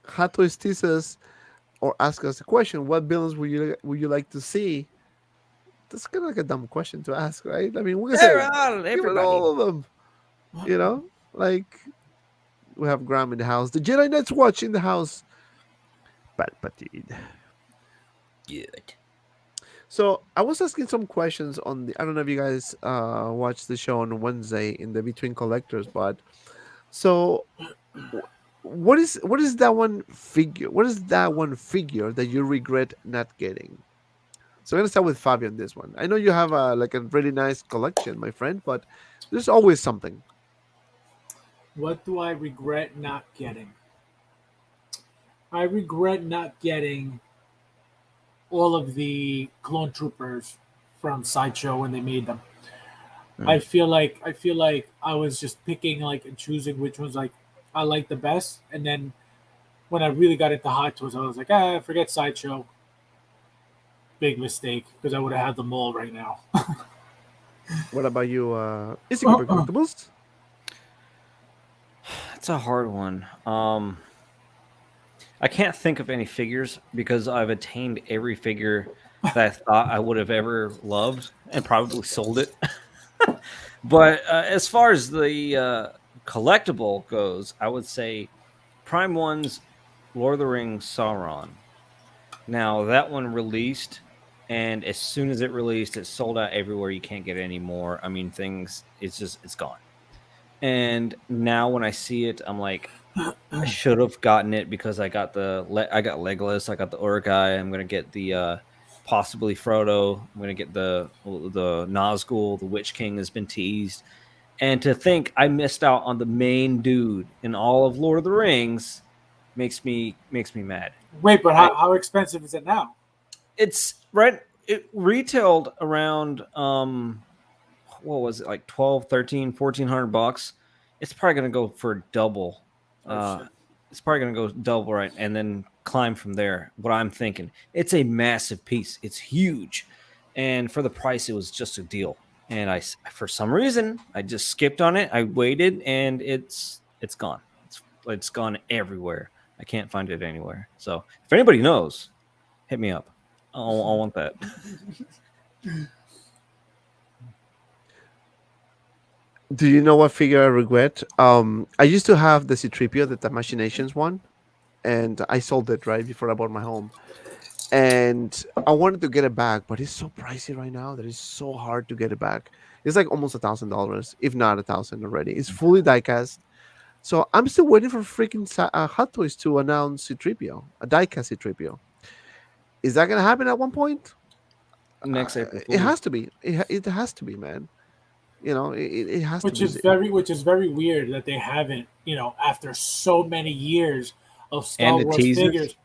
Hato's tease us or ask us a question. What villains would you like to see? That's kind of like a dumb question to ask, right? I mean, we're gonna say give it all of them. Like we have Graham in the house, the Jedi Knights watch in the house. Palpatine. Good. So I was asking some questions on the. I don't know if you guys watched the show on Wednesday in the Between Collectors, but so what is that one figure? What is that one figure that you regret not getting? So I'm gonna start with Fabio on this one. I know you have a really nice collection, my friend, but there's always something. What do I regret not getting? I regret not getting all of the clone troopers from Sideshow when they made them. I feel like I was just picking and choosing which ones I like the best, and then when I really got into Hot Toys, I was like, forget Sideshow. Big mistake because I would have had them all right now. What about you? Is it Company Collectibles? It's a hard one. I can't think of any figures because I've attained every figure that I thought I would have ever loved and probably sold it. But as far as the collectible goes, I would say Prime One's Lord of the Rings Sauron. Now that one released, and as soon as it released, it sold out everywhere. You can't get it anymore. I mean, it's gone. And now when I see it, I'm like, I should have gotten it because I got Legolas, I got the Urgai, I'm gonna get the possibly Frodo, I'm gonna get the Nazgul, the Witch King has been teased, and to think I missed out on the main dude in all of Lord of the Rings makes me mad. Wait, but how expensive is it now? It's right. It retailed around what was it, like 12, 13, 1400 bucks. It's probably going to go for double. It's probably going to go double, right? And then climb from there. What I'm thinking, it's a massive piece. It's huge. And for the price, it was just a deal. And for some reason, I just skipped on it. I waited, and it's gone. It's gone everywhere. I can't find it anywhere. So if anybody knows, hit me up. I want that. Do you know what figure I regret? I used to have the C-3PO, the Machinations one, and I sold it right before I bought my home. And I wanted to get it back, but it's so pricey right now that it's so hard to get it back. It's like almost $1,000, if not $1,000 already. It's fully diecast. So I'm still waiting for freaking Hot Toys to announce C-3PO, a diecast C-3PO. Is that gonna happen at one point? Next April. It has to be. It has to be, man. It has which to is be. which is very weird that they haven't, after so many years of Star Wars figures.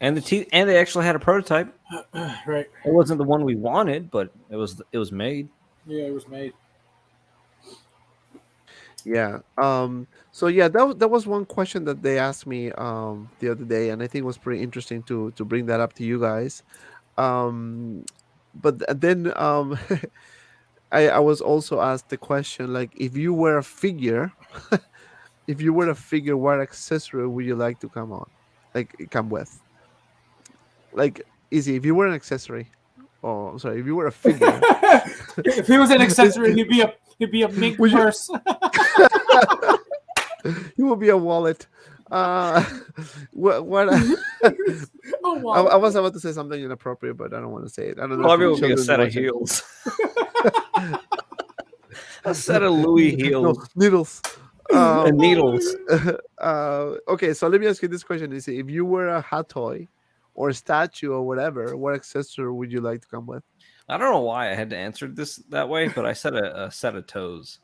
And they actually had a prototype. Right. It wasn't the one we wanted, but it was made. Yeah, it was made. Yeah. So yeah, that was one question that they asked me the other day, and I think it was pretty interesting to bring that up to you guys. But then I was also asked the question, like, if you were a figure, what accessory would you like to come with? Like, easy. If you were an accessory, if you were a figure. If he was an accessory, he'd be a mink purse. He will be a wallet. What? I was about to say something inappropriate, but I don't want to say it. I don't know. Probably will be a set of heels. A set of Louis heels. No, needles. Needles. Okay, so let me ask you this question: if you were a hot toy, or a statue, or whatever, what accessory would you like to come with? I don't know why I had to answer this that way, but I said a set of toes.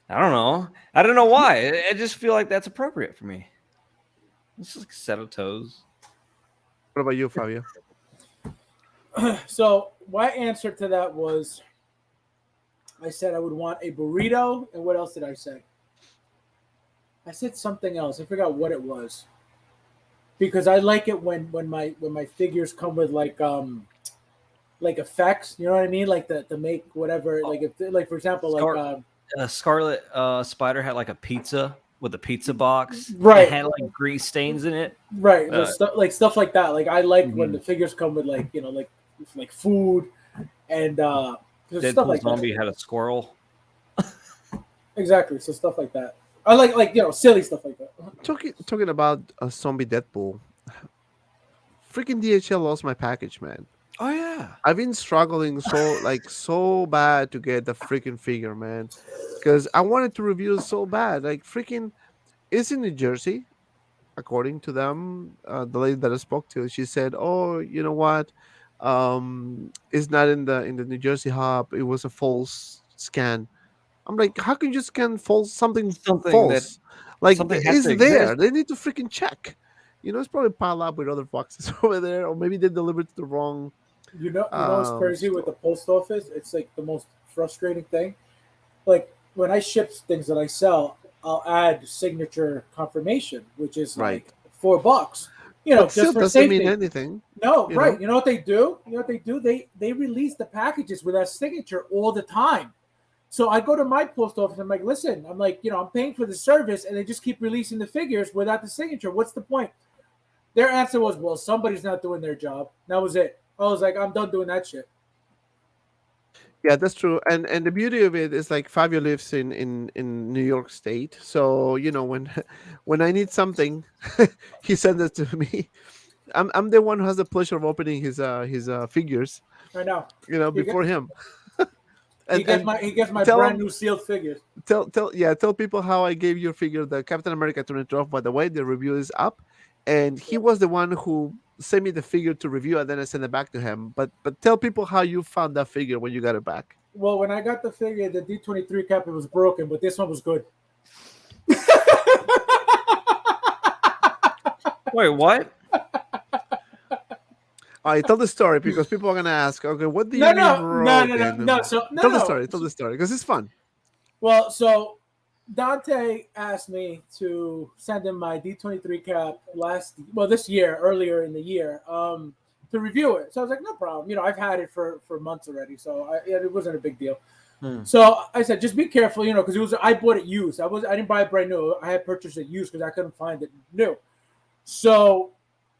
I don't know why. I just feel like that's appropriate for me. It's just like a set of toes. What about you, Fabio? So my answer to that was, I said I would want a burrito, and what else did I say? I said something else. I forgot what it was. Because I like it when my figures come with like effects, you know what I mean? Like to make whatever, like for example, Scarlet Spider had like a pizza with a pizza box. Right. It had like grease stains in it. Right. Stuff like that. Like I like when the figures come with like food and Deadpool stuff like Zombie that. had a squirrel. Exactly. So stuff like that. I like silly stuff like that. Talking about a zombie Deadpool. Freaking DHL lost my package, man. Oh yeah. I've been struggling so bad to get the freaking figure, man. Because I wanted to review it so bad. Like freaking, it's in New Jersey, according to them. The lady that I spoke to, she said, "Oh, you know what? It's not in the New Jersey hub. It was a false scan." I'm like, how can you just scan something false? Like, it's there. They need to freaking check. It's probably piled up with other boxes over there, or maybe they delivered to the wrong. You know what's crazy with the post office? It's like the most frustrating thing. Like when I ship things that I sell, I'll add signature confirmation, which is like $4. But just still for doesn't safety. mean anything. No, right. You know what they do? They release the packages with that signature all the time. So I go to my post office. I'm like, listen, I'm paying for the service, and they just keep releasing the figures without the signature. What's the point? Their answer was, well, somebody's not doing their job. That was it. I was like, I'm done doing that shit. Yeah, that's true. And the beauty of it is, like, Fabio lives in New York State, so when I need something, he sends it to me. I'm the one who has the pleasure of opening his figures. I know. Before him. He gets my brand new sealed figures. Tell people how I gave your figure the Captain America 2012. By the way, the review is up, and he was the one who sent me the figure to review, and then I sent it back to him. But tell people how you found that figure when you got it back. Well, when I got the figure, the D23 cap, it was broken, but this one was good. Wait, what? All right, tell the story because people are gonna ask. Okay, what do you No, mean no, no, no, no, broken? no. So no, Tell the no. story. Tell the story because it's fun. Well, so Dante asked me to send him my D23 cap this year, earlier in the year, to review it. So I was like, no problem. I've had it for months already, so it wasn't a big deal. Hmm. So I said, just be careful, because I bought it used. I didn't buy it brand new. I had purchased it used because I couldn't find it new. So,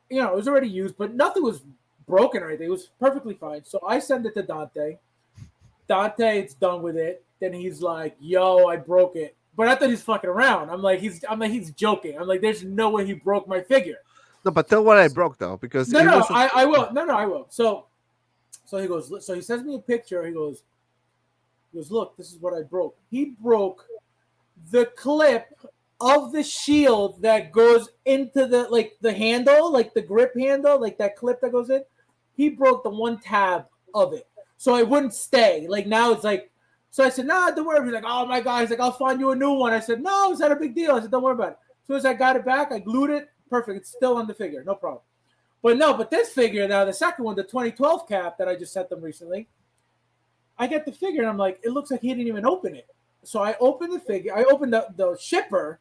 it was already used, but nothing was broken or anything. It was perfectly fine. So I send it to Dante. Dante's done with it. Then he's like, "Yo, I broke it." But I thought he's fucking around. I'm like, he's joking. I'm like, there's no way he broke my figure. No, but tell what I broke though, because No, it no, was. I will. No, I will. So he goes. So he sends me a picture. He goes, look, this is what I broke. He broke the clip of the shield that goes into the handle, like the grip handle, like that clip that goes in. He broke the one tab of it, so it wouldn't stay. Like now it's like. So I said, nah, don't worry. He's like, oh my God. He's like, I'll find you a new one. I said, no, it's not a big deal. I said, don't worry about it. As soon as I got it back, I glued it. Perfect. It's still on the figure. No problem. But this figure now, the second one, the 2012 cap that I just sent them recently, I get the figure and I'm like, it looks like he didn't even open it. So I opened the figure. I opened the shipper,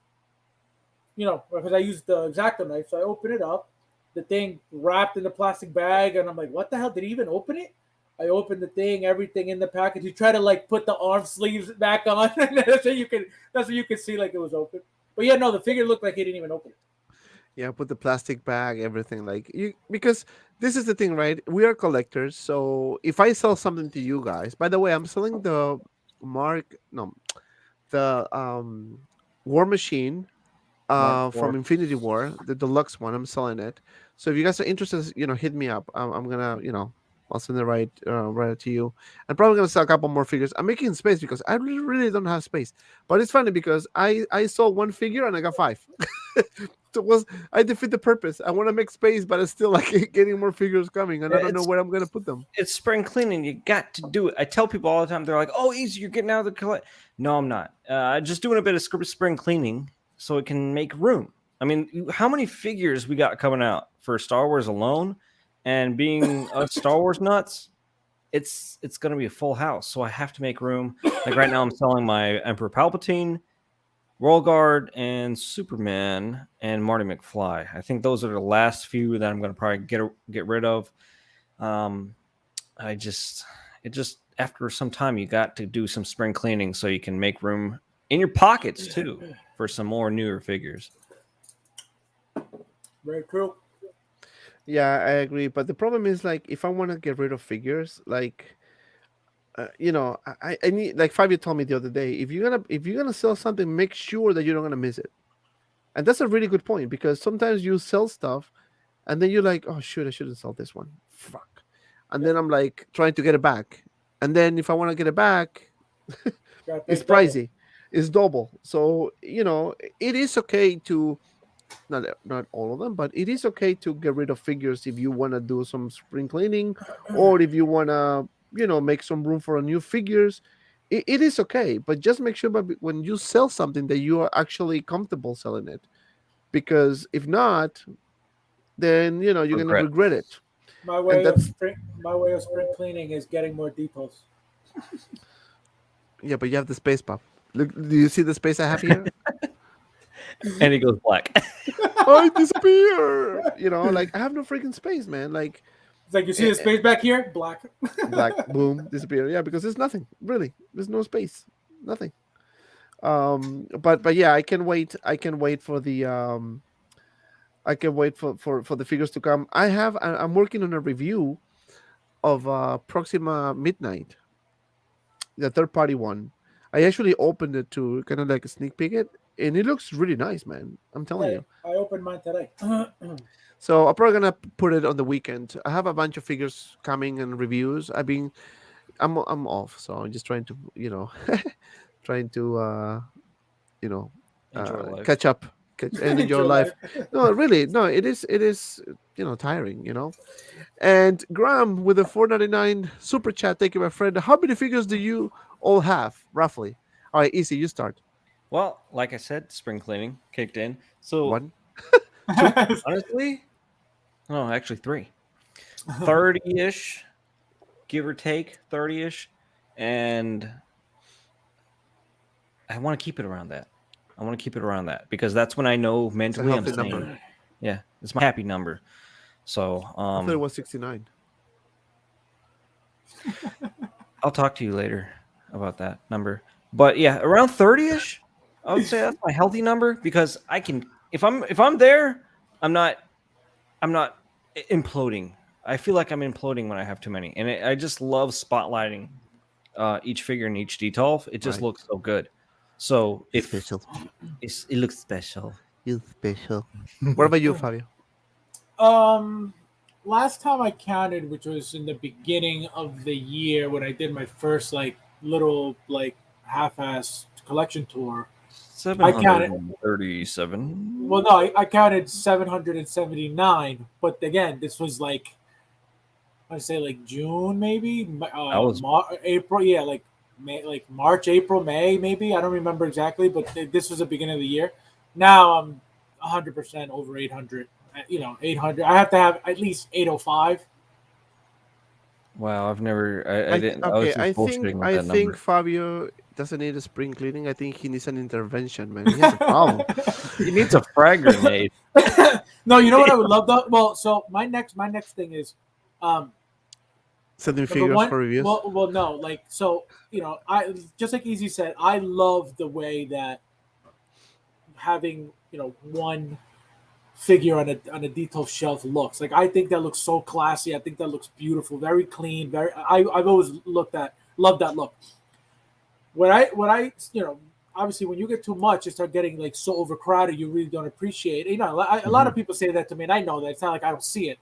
because I used the X-Acto knife. So I opened it up. The thing wrapped in a plastic bag. And I'm like, what the hell? Did he even open it? I opened the thing, everything in the package. You try to put the arm sleeves back on. That's what you can see it was open. But yeah, no, the figure looked like he didn't even open it. Yeah, put the plastic bag, everything because this is the thing, right? We are collectors, so if I sell something to you guys, by the way, I'm selling the the War Machine Mark from IV. Infinity War, the deluxe one. I'm selling it. So if you guys are interested, hit me up. I'm gonna, I'll send it right to you. I'm probably gonna sell a couple more figures. I'm making space because I really don't have space. But it's funny because I sold one figure and I got 5. I defeat the purpose. I want to make space, but it's still like getting more figures coming, and I don't know where I'm gonna put them. It's spring cleaning. You got to do it. I tell people all the time. They're like, "Oh, easy. You're getting out of the collect." No, I'm not. Just doing a bit of spring cleaning so it can make room. I mean, how many figures we got coming out for Star Wars alone, and being Star Wars nuts, it's going to be a full house. So I have to make room. Like right now, I'm selling my Emperor Palpatine, Royal Guard, and Superman, and Marty McFly. I think those are the last few that I'm going to probably get rid of. It just after some time you got to do some spring cleaning so you can make room in your pockets too for some more newer figures. Very true. Yeah, I agree. But the problem is if I want to get rid of figures, I need like Fabio told me the other day, if you're gonna sell something, make sure that you're not gonna miss it. And that's a really good point because sometimes you sell stuff and then you're like, oh shoot, I shouldn't sell this one. Fuck. And then I'm like trying to get it back. And then if I want to get it back, it's pricey. It's double. So, it is okay to not all of them, but it is okay to get rid of figures if you want to do some spring cleaning or if you want to, make some room for new figures. It is okay, but just make sure when you sell something that you are actually comfortable selling it, because if not, then you're going to regret it. My way of spring cleaning is getting more depots. Yeah, but you have the space, Pop. Look, do you see the space I have here? And he goes black. I disappear. I have no freaking space, man. It's like you see the space back here, black. Black, boom, disappear. Yeah, because there's nothing really. There's no space, nothing. But yeah, I can wait. I can wait for the for the figures to come. I'm working on a review of Proxima Midnight, the third party one. I actually opened it to kind of like a sneak peek it, and it looks really nice, man. I'm telling you. I opened mine today. So I'm probably gonna put it on the weekend. I have a bunch of figures coming and reviews. I'm off, so I'm just trying to trying to catch up and enjoy life. No, really, no. It is tiring. And Graham with a $4.99 super chat. Thank you, my friend. How many figures do you all have roughly? All right, easy. You start. Well, like I said, spring cleaning kicked in. So 1, 2, honestly, no, actually 3. 30-ish, give or take 30-ish, and I want to keep it around that. I want to keep it around that because that's when I know It's a mentally I'm healthy saying, number. yeah, it's my happy number. So I thought it was 69. I'll talk to you later about that number. But yeah, around 30-ish, I would say that's my healthy number because I can if I'm there, I'm not imploding. I feel like I'm imploding when I have too many, and I just love spotlighting each figure and each detail. It just Right. looks so good. So It's if special. it looks special. It's special. What about you, Fabio? Um, Last time I counted, which was in the beginning of the year when I did my first like little like half-ass collection tour, I counted. 737. Well, no, I counted 779. But again, this was like I say like June maybe, I was April. Yeah, like May, like March, April, May maybe. I don't remember exactly, but this was the beginning of the year. Now I'm 100% over 800. 800. I have to have at least 805. wow. I've never. I I didn't. I was okay. just bullshitting with I that think number. Fabio doesn't need a spring cleaning. I think he needs an intervention, man. He has a problem. He needs a frag grenade. No, you know what I would love though. Well, so my next thing is, um, Sending number figures one. for reviews. Well, no, like so, I just like Easy said, I love the way that having one figure on a detailed shelf looks. Like I think that looks so classy. I think that looks beautiful, very clean. I've always loved that look. When I obviously when you get too much, you start getting like so overcrowded. You really don't appreciate it. A lot of people say that to me, and I know that it's not like I don't see it.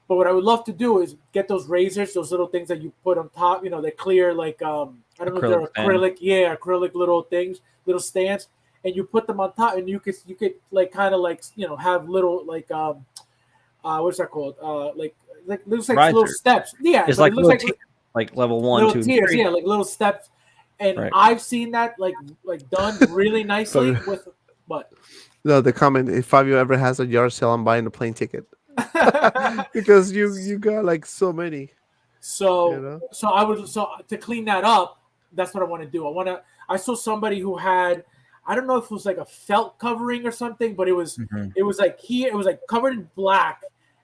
But what I would love to do is get those razors, those little things that you put on top. They clear like I don't know if they're Acrylic stand. acrylic, yeah, acrylic little things, little stands, and you put them on top, and you could like kind of like have little like what's that called? Like looks like little Riser. steps. Yeah, It's but it like looks little like like level one, little two, tiers. three. Yeah, like little steps. And Right. I've seen that like done really nicely Fabio. with, but No, the comment: if Fabio ever has a yard sale, I'm buying a plane ticket because you got like so many. You so know. so to clean that up, that's what I want to do. I saw somebody who had, I don't know if it was like a felt covering or something, but Mhm. it was like here, it was like covered in black,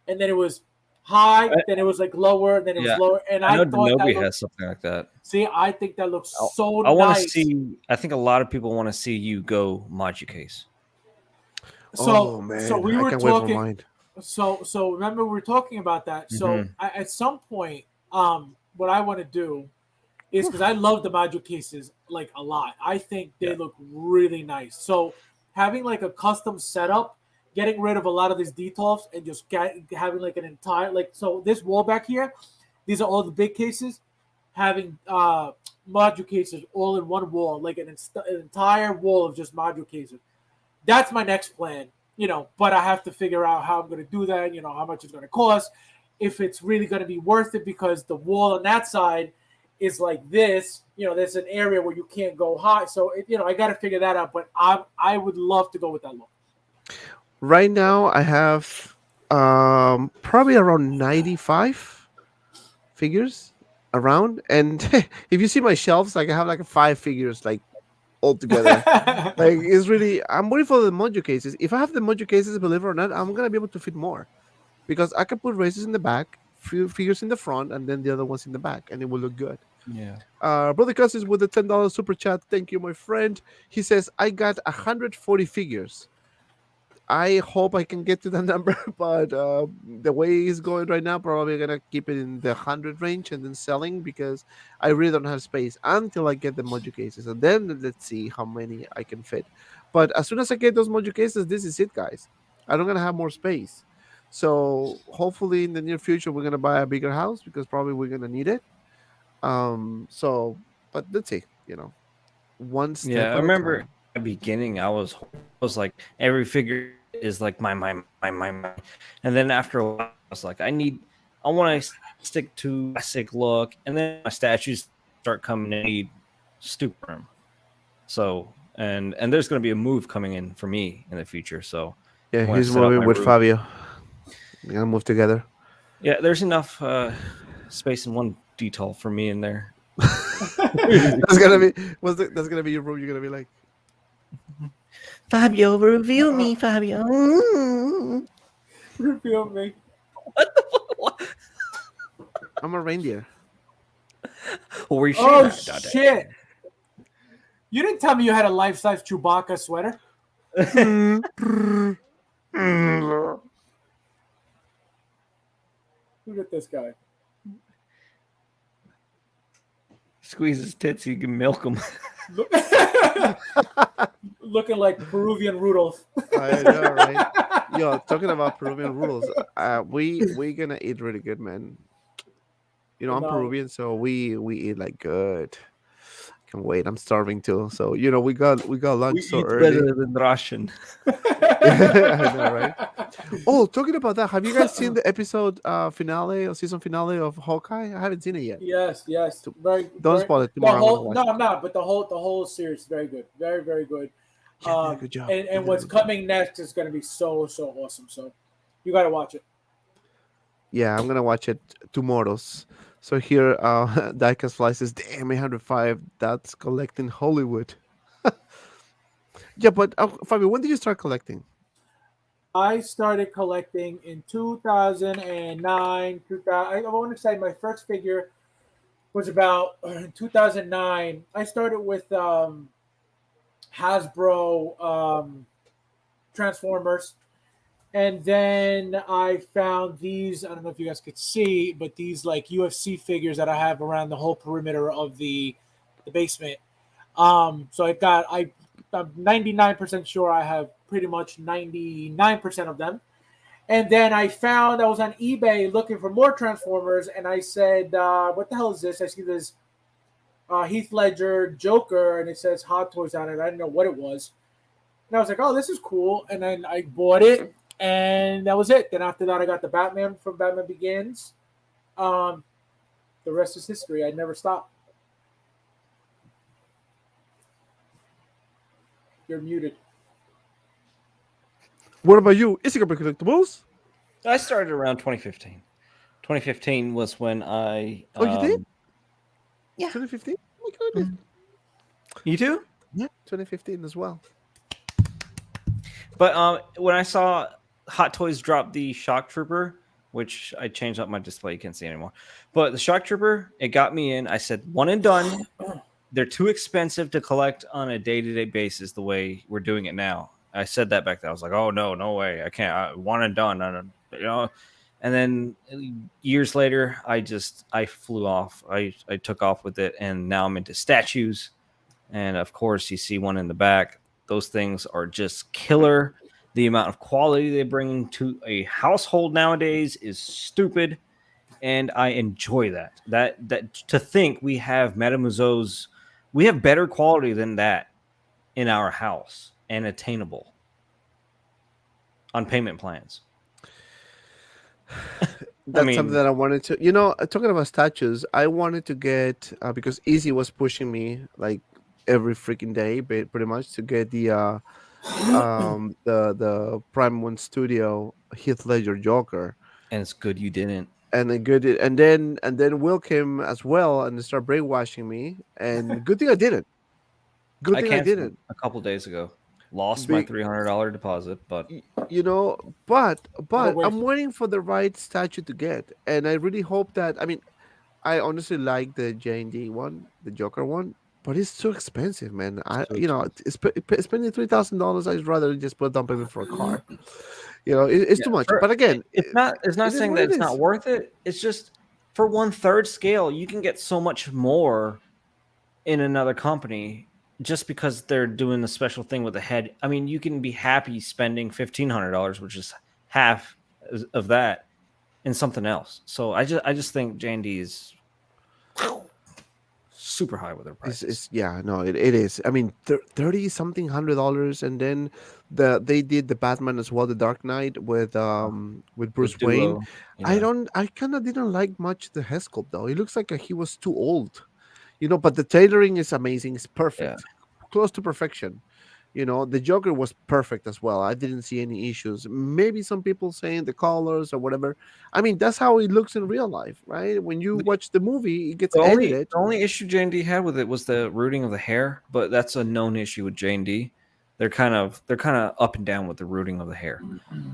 and then it was high, I, then it was like lower, then it was yeah, lower, and I I know thought that Denobi looked. has something like that. See, I think that looks so I want to nice. see. I think a lot of people want to see you go Machi case. Oh So man, we I were can't wait for talking. mine. So remember we were talking about that. So Hmm. at some point, what I want to do is because I love the module cases like a lot. I think Yeah. they look really nice. So having like a custom setup, getting rid of a lot of these details, and just having like an entire like so this wall back here, these are all the big cases. Having module cases all in one wall, like an entire wall of just module cases. That's my next plan. But I have to figure out how I'm going to do that. How much it's going to cost, if it's really going to be worth it, because the wall on that side is like this. There's an area where you can't go high, so I got to figure that out. But I would love to go with that look. Right now, I have probably around 95 figures around, and if you see my shelves, like I have like 5 figures like all together. Like it's really, I'm waiting for the module cases. If I have the module cases, believe it or not, I'm gonna be able to fit more because I can put races in the back, few figures in the front, and then the other ones in the back, and it will look good. Yeah. Brother Cousins with the $10 super chat. Thank you, my friend. He says I got 140 figures. I hope I can get to that number, but the way it's going right now, probably gonna keep it in the 100 range and then selling because I really don't have space until I get the module cases, and then let's see how many I can fit. But as soon as I get those module cases, this is it, guys. I don't gonna have more space, so hopefully in the near future we're gonna buy a bigger house because probably we're gonna need it. So, but let's see, one Yeah. step I at a remember time. at the beginning, I was like every figure is like my, and then after a while, I was like, I want to stick to classic look, and then my statues start coming in. I need stupid room. So and there's going to be a move coming in for me in the future. So Yeah, I want he's to set up my moving with room. Fabio. We're gonna move together. Yeah, there's enough space in one detail for me in there. That's gonna be that's gonna be your room. You're gonna be like, Fabio, reveal me, Fabio. Reveal me. What? I'm a reindeer. What were you shooting Oh at? shit! You didn't tell me you had a life-size Chewbacca sweater. Look at this guy. Squeeze his tits, you can milk him. Look- Looking like Peruvian Rudolph. I know, right? Yo, talking about Peruvian rules, we gonna eat really good, man. You know, I'm No. Peruvian, so we eat like good. Can't wait. I'm starving too. So we got lunch We so eat early. better than Russian. I know, right? Oh, talking about that, have you guys seen the episode finale or season finale of Hawkeye? I haven't seen it yet. Yes, yes. Very, Don't very, spoil it. the Tomorrow I'm gonna whole, watch no, it. I'm not. But the whole series is very good. Very, very good. Yeah, they did a good job. They And did a what's good job. coming next is going to be so awesome. So you got to watch it. Yeah, I'm gonna watch it tomorrow's. So here, Diecast Fly says, "Damn, 805. That's collecting Hollywood." Yeah, but Fabio, when did you start collecting? I started collecting in 2009. 2000, I want to say my first figure was about 2009. I started with Hasbro Transformers. And then I found these. I don't know if you guys could see, but these like UFC figures that I have around the whole perimeter of the basement. So I'm 99% sure I have pretty much 99% of them. And then I was on eBay looking for more Transformers, and I said, "What the hell is this?" I see this Heath Ledger Joker, and it says Hot Toys on it. I didn't know what it was, and I was like, "Oh, this is cool." And then I bought it, and that was it. Then after that, I got the Batman from Batman Begins. The rest is history. I never stopped. You're muted. What about you? Is it Company Collectibles? I started around 2015. 2015 was when I. Oh, you did? Yeah. 2015? Oh my goodness. You too? Yeah, 2015 as well. But when I saw Hot Toys drop the Shock Trooper, which I changed up my display, you can't see anymore. But the Shock Trooper, it got me in. I said, one and done. They're too expensive to collect on a day-to-day basis the way we're doing it now. I said that back then. I was like, oh, no way. I can't. One and done. And then years later, I flew off. I took off with it, and now I'm into statues. And, of course, you see one in the back. Those things are just killer. The amount of quality they bring to a household nowadays is stupid, and I enjoy that. That to think we have Metamorphos, we have better quality than that in our house and attainable on payment plans. That's something that I wanted to. Talking about statues, I wanted to get because Easy was pushing me like every freaking day, pretty much, to get the Prime One Studio Heath Ledger Joker, and it's good you didn't. and then Will came as well and started brainwashing me, and good thing I didn't. Good thing I didn't. A couple days ago. Lost my $300 deposit, but but wait. I'm waiting for the right statue to get, and I really hope that. I mean, I honestly like the J&D one, the Joker one, but it's too expensive, man. Spending $3,000, I'd rather just put down payment for a car. It's too much. But again, it's not saying that it's not is. worth it. It's just for 1/3 scale, you can get so much more in another company just because they're doing the special thing with the head. I mean, you can be happy spending $1,500, which is half of that, in something else. So I just think J&D is super high with their prices. It is. I mean, 30 something $100, and then they did the Batman as well, the Dark Knight with Bruce Wayne. Yeah. I kind of didn't like much the head sculpt though. It looks like he was too old. But the tailoring is amazing. It's perfect, close to perfection. You know, the Joker was perfect as well. I didn't see any issues. Maybe some people saying the colors or whatever. I mean, that's how it looks in real life, right? When you watch the movie, it gets edited. The only issue J&D had with it was the rooting of the hair, but that's a known issue with J&D. They're kind of up and down with the rooting of the hair.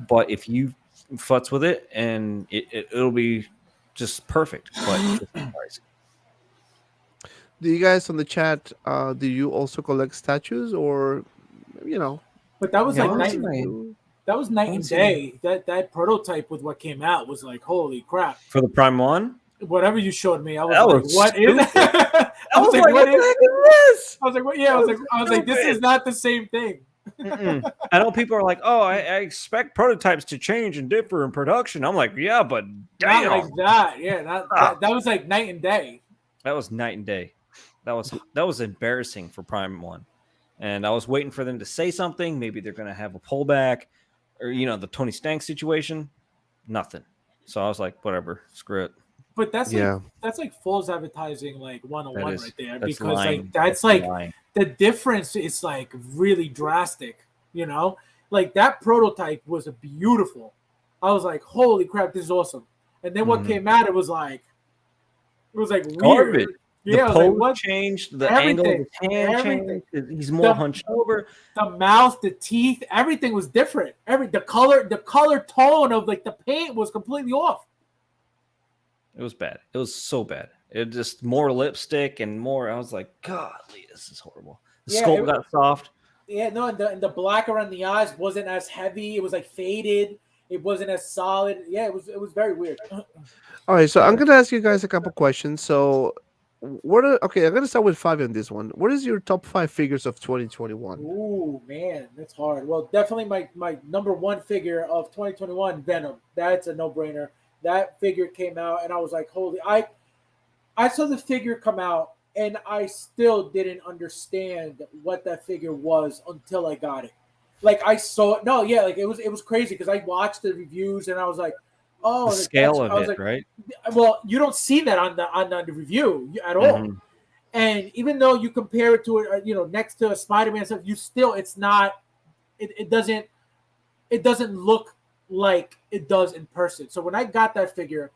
But if you futz with it, and it'll be just perfect. But it's pricey. Do you guys on the chat? Do you also collect statues, or you know? But that was Yeah, like honestly, that was night and honestly. day. That prototype with what came out was like, holy crap. For the Prime 1? Whatever you showed me, I was That like, was what is stupid. I was like, what the is heck is this? I was like, what? Yeah, I was like, this is not the same thing. I know people are like, oh, I expect prototypes to change and differ in production. I'm like, yeah, but damn. Not like that. Yeah, that was like night and day. That was night and day. That was embarrassing for Prime 1. And I was waiting for them to say something. Maybe they're going to have a pullback or, the Tony Stank situation. Nothing. So I was like, whatever, screw it. But that's like false advertising, like 101 right there. That's Because lying. like that's like lying. The difference is like really drastic, Like that prototype was beautiful. I was like, holy crap, this is awesome. And then what came out, it was like weird. Garbage. Yeah, the pose like, what changed, the angle of his hand changed. He's more hunched over. The mouth, the teeth, everything was different. The color tone of like the paint was completely off. It was bad. It was so bad. It just more lipstick and more. I was like, golly, this is horrible. The sculpt got soft. Yeah, no, and the black around the eyes wasn't as heavy. It was like faded. It wasn't as solid. Yeah, it was very weird. All right, so I'm gonna ask you guys a couple questions. So, I'm gonna start with Fabio on this one. What is your top 5 figures of 2021? Ooh, man, that's hard. Well, definitely my number 1 figure of 2021, Venom. That's a no-brainer. That figure came out, and I was like, holy! I saw the figure come out, and I still didn't understand what that figure was until I got it. Like I saw it. No, yeah, like it was crazy because I watched the reviews, and I was like, oh, the scale of it, like, right? Well, you don't see that on the review at all. Mm-hmm. And even though you compare it to it, next to a Spider-Man stuff, it's not. It doesn't look like it does in person. So when I got that figure,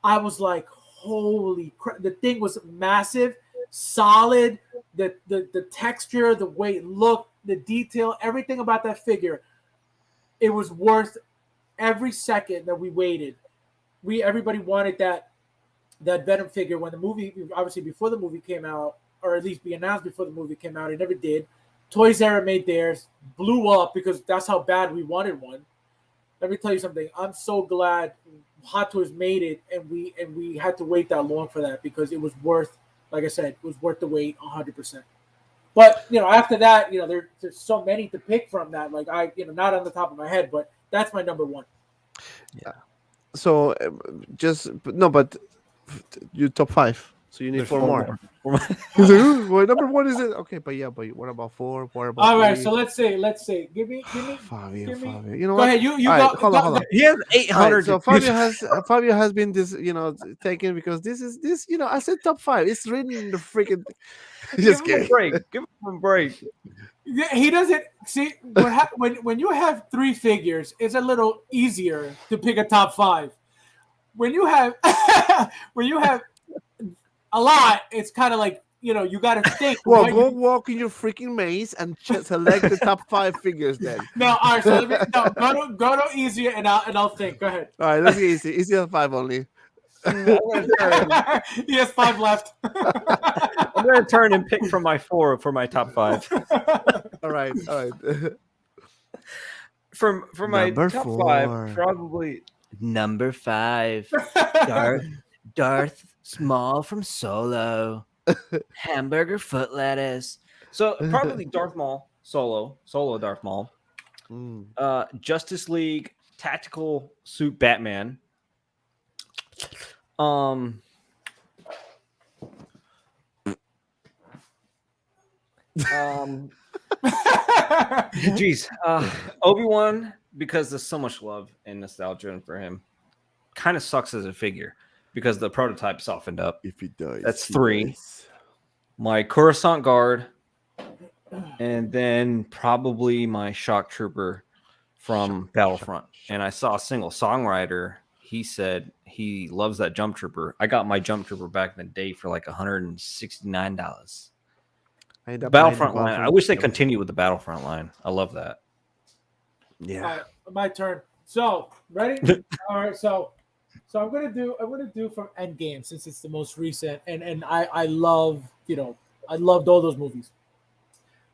I was like, holy crap. The thing was massive, solid, the texture, the way it looked, the detail, everything about that figure, it was worth every second that we waited. Everybody wanted that Venom figure when the movie, obviously before the movie came out, or at least be announced before the movie came out. It never did. Toys R Us made theirs, blew up because that's how bad we wanted one. Let me tell you something. I'm so glad Hot Toys made it, and we had to wait that long for that because it was worth, like I said, it was worth the wait 100%. But after that, there's so many to pick from that. Like not on the top of my head, but that's my number 1. Yeah. So but you top 5. So you need 4 more. He's like, well, number 1 is it? Okay, but what about 4? What about all 3? Right, so let's say. Give me. Fabio. You know what? Go ahead. You go. Right, hold on. He has 800. Right, so Fabio has been taken because this. I said top 5. It's written in the freaking. Just give him a break. Give him a break. He doesn't see when you have 3 figures, it's a little easier to pick a top 5. When you have a lot, it's kind of like you got to think. Well, go walk in your freaking maze and select the top 5 figures then. No, all right. So go to easier and I'll think. Go ahead. All right, let's get easy. Easy on 5 only. He has 5 left. I'm gonna turn and pick from my 4 for my top 5. All right. For my Number top 4. 5, probably number 5. Darth Maul from Solo. Hamburger foot lettuce. So probably Darth Maul, Solo Darth Maul. Justice League tactical suit Batman. Geez, Obi-Wan, because there's so much love and nostalgia for him, kind of sucks as a figure because the prototype softened up. If he dies, that's 3. My Coruscant Guard, and then probably my shock trooper from Battlefront. And I saw a single songwriter. He said he loves that jump trooper. I got my jump trooper back in the day for like $169. I end up buying the Battlefront line. I Battlefront. wish they continue with the Battlefront line. I love that. Yeah. All right, my turn. So ready? All right. So I'm gonna do from Endgame since it's the most recent, and I love I loved all those movies.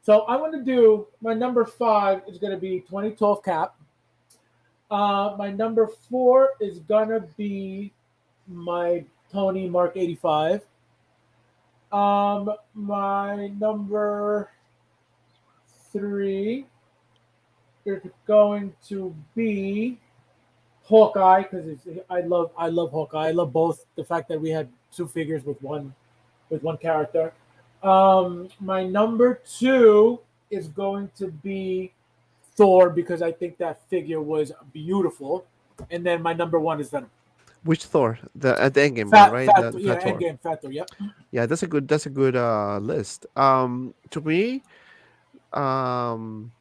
So I'm gonna do my number 5 is gonna be 2012 Cap. My number 4 is gonna be my Tony Mark 85. My number 3 is going to be Hawkeye because I love Hawkeye. I love both the fact that we had 2 figures with one character. My number 2 is going to be Thor because I think that figure was beautiful, and then my number 1 is Venom. Which Thor? At the Endgame one, right? Fat, The yeah, Fat Thor. Endgame, Fat Thor. Yep. Yeah, that's a good list. To me, um,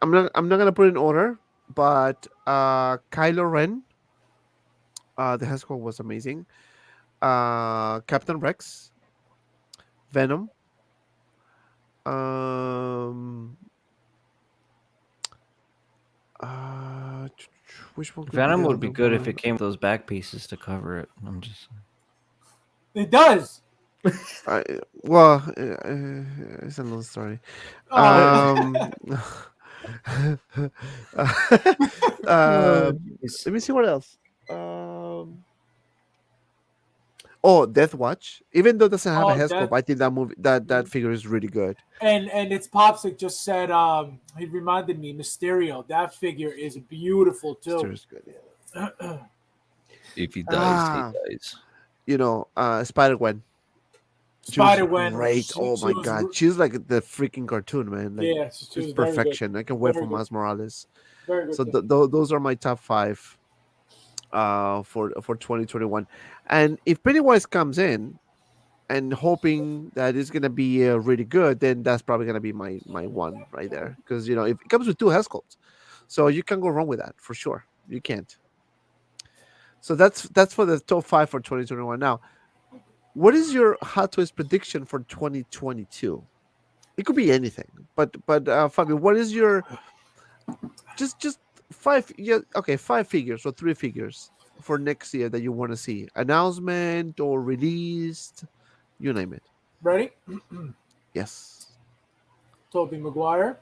I'm not gonna put it in order, but Kylo Ren, the Hesco was amazing. Captain Rex, Venom, um, which one could be Venom the would be other good if one? it came with those back pieces to cover it. I'm just It does. Well, it's another story. Oh, Let me see what else. Death Watch. Even though it doesn't have a head sculpt, I think that movie that figure is really good. and it's Popsic just said he reminded me Mysterio. That figure is beautiful too. Still is good. Yeah. if he dies, Ah. he dies. Spider-Gwen. Spider-Gwen. Great. Oh my god, she's like the freaking cartoon, man. Like, Yeah, she it's was very perfection. good. I can wait Very for good. Miles Morales. Very good. So those are my top 5 for 2021. And if Pennywise comes in and hoping that it's gonna be really good, then that's probably gonna be my one right there. Because if it comes with 2 Hescults, so you can't go wrong with that for sure. You can't. So that's for the top 5 for 2021. Now, what is your Hot Toys prediction for 2022? It could be anything, but Fabio, what is your just 5? Yeah, okay, 5 figures or 3 figures for next year that you want to see announcement or released, you name it. Ready? Yes. Tobey Maguire,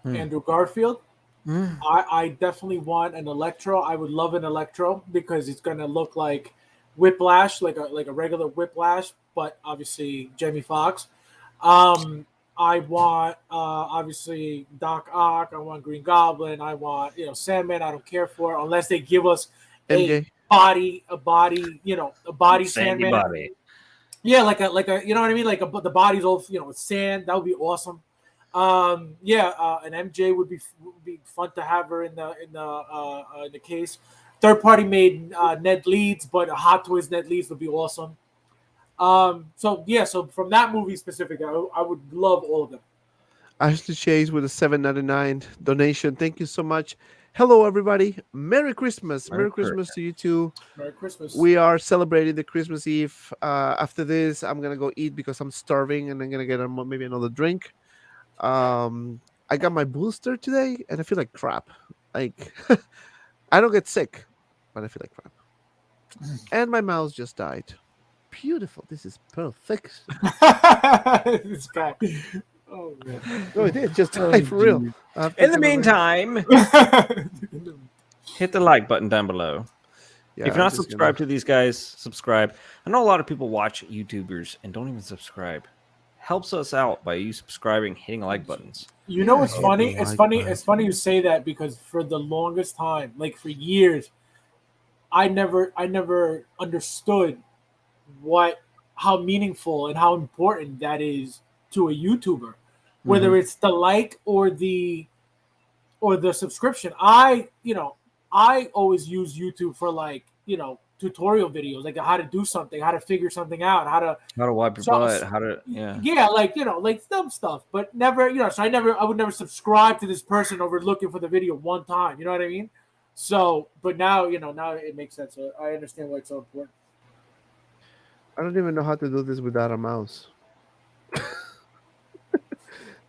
Hmm. Andrew Garfield. I definitely want an Electro. I would love an Electro because it's gonna look like Whiplash, like a regular Whiplash, but obviously Jamie Foxx. I want obviously Doc Ock. I want Green Goblin. I want Sandman. I don't care for unless they give us MJ. a body Sandy Sandman. body. Yeah, like a you know what I mean, the body's all with sand. That would be awesome. An MJ would be fun to have her in the case. Third party made Ned Leeds, but a Hot Toys Ned Leeds would be awesome. So from that movie specific, I would love all of them. Ashley Chase with a $7.99 donation. Thank you so much. Hello, everybody. Merry Christmas. Merry Christmas to you too. Merry Christmas. We are celebrating the Christmas Eve. After this, I'm gonna go eat because I'm starving, and I'm gonna get maybe another drink. I got my booster today, and I feel like crap. Like I don't get sick, but I feel like crap. And my mouse just died. Beautiful. This is perfect. This guy. Oh man. No, it did. Just died for real. In the meantime, hit the like button down below. Yeah, If you're not subscribed to these guys, subscribe. I know a lot of people watch YouTubers and don't even subscribe. Helps us out by you subscribing, hitting like buttons. You know what's funny? It's like funny. that. It's funny you say that because for the longest time, like for years, I never understood how meaningful and how important that is to a YouTuber, whether it's the like or the subscription. I always use YouTube for to tutorial videos, like how to do something, how to figure something out, how to wipe your butt, how to like like dumb stuff, but never so I would never subscribe to this person over looking for the video one time. You know what I mean? So, but now now it makes sense. So I understand why it's so important. I don't even know how to do this without a mouse.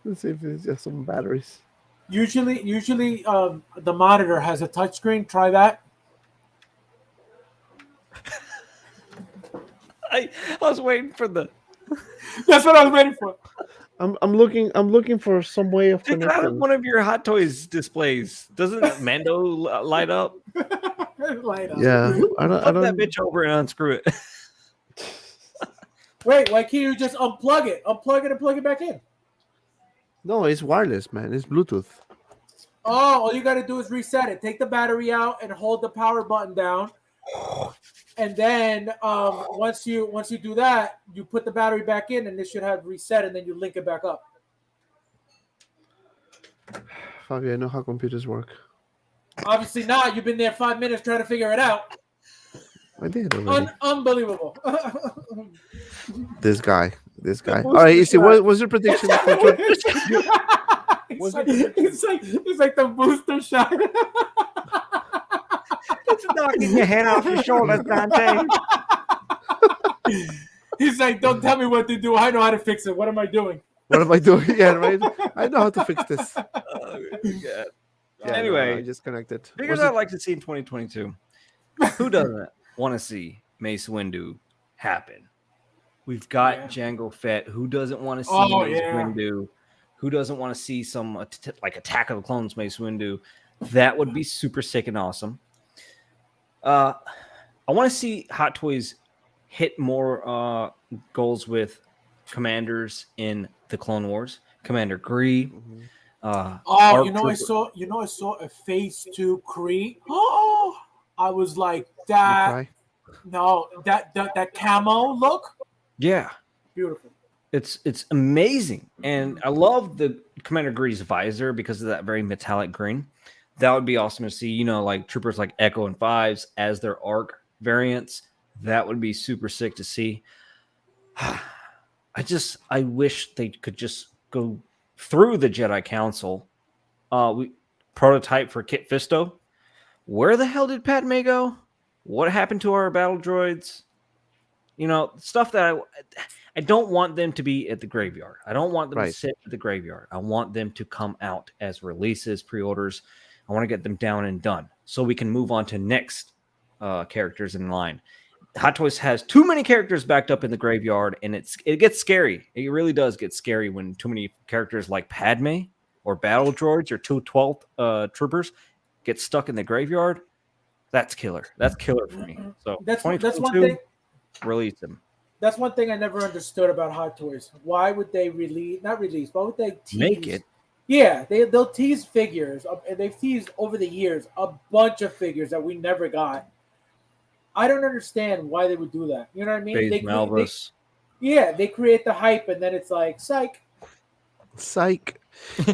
Let's see if it's just some batteries. Usually, the monitor has a touchscreen. Try that. I was waiting for the. That's what I was waiting for. I'm looking for some way of Take it out of connecting. one of your Hot Toys displays. Doesn't Mando light up? Light up. Yeah, I Flip that don't. bitch over and unscrew it. Wait, why can't you just unplug it and plug it back in? No, it's wireless, man. It's Bluetooth. Oh, all you got to do is reset it. Take the battery out and hold the power button down. And then once you do that, you put the battery back in, and this should have reset, and then you link it back up. Fabio, I know how computers work. Obviously not. You've been there 5 minutes trying to figure it out. I did already. Unbelievable. This guy. All right, Easy. What's your prediction? It's like the booster shot. It's knocking your head off your shoulders, Dante. He's like, don't tell me what to do. I know how to fix it. What am I doing? What am I doing? Yeah, right. I know how to fix this. Yeah. Anyway, Anyway, I just connected. figures I'd like to see in 2022. Who doesn't want to see Mace Windu happen? We've got Jango Fett. Who doesn't want to see Mace Windu? Who doesn't want to see some like Attack of the Clones Mace Windu? That would be super sick and awesome. I want to see Hot Toys hit more goals with commanders in the Clone Wars. Commander Gree. I saw a Phase 2 Kree. Oh, I was like that. No, that camo look. Yeah, beautiful. It's amazing, and I love the Commander Gree's visor because of that very metallic green. That would be awesome to see. Like troopers like Echo and Fives as their ARC variants. That would be super sick to see. I wish they could just go through the Jedi Council. We prototype for Kit Fisto. Where the hell did Padme go? What happened to our battle droids? Stuff that I don't want them to be at the graveyard. I don't want them to sit at the graveyard. I want them to come out as releases, pre-orders. I want to get them down and done so we can move on to next characters in line. Hot Toys has too many characters backed up in the graveyard, and it gets scary. It really does get scary when too many characters like Padme or battle droids or 212th troopers get stuck in the graveyard. That's killer. That's killer for me. So that's one thing. Release them. That's one thing I never understood about Hot Toys. Why would they not release? Why would they make it? Yeah, they'll tease figures, and they've teased over the years a bunch of figures that we never got. I don't understand why they would do that. You know what I mean? They create the hype, and then it's like psych.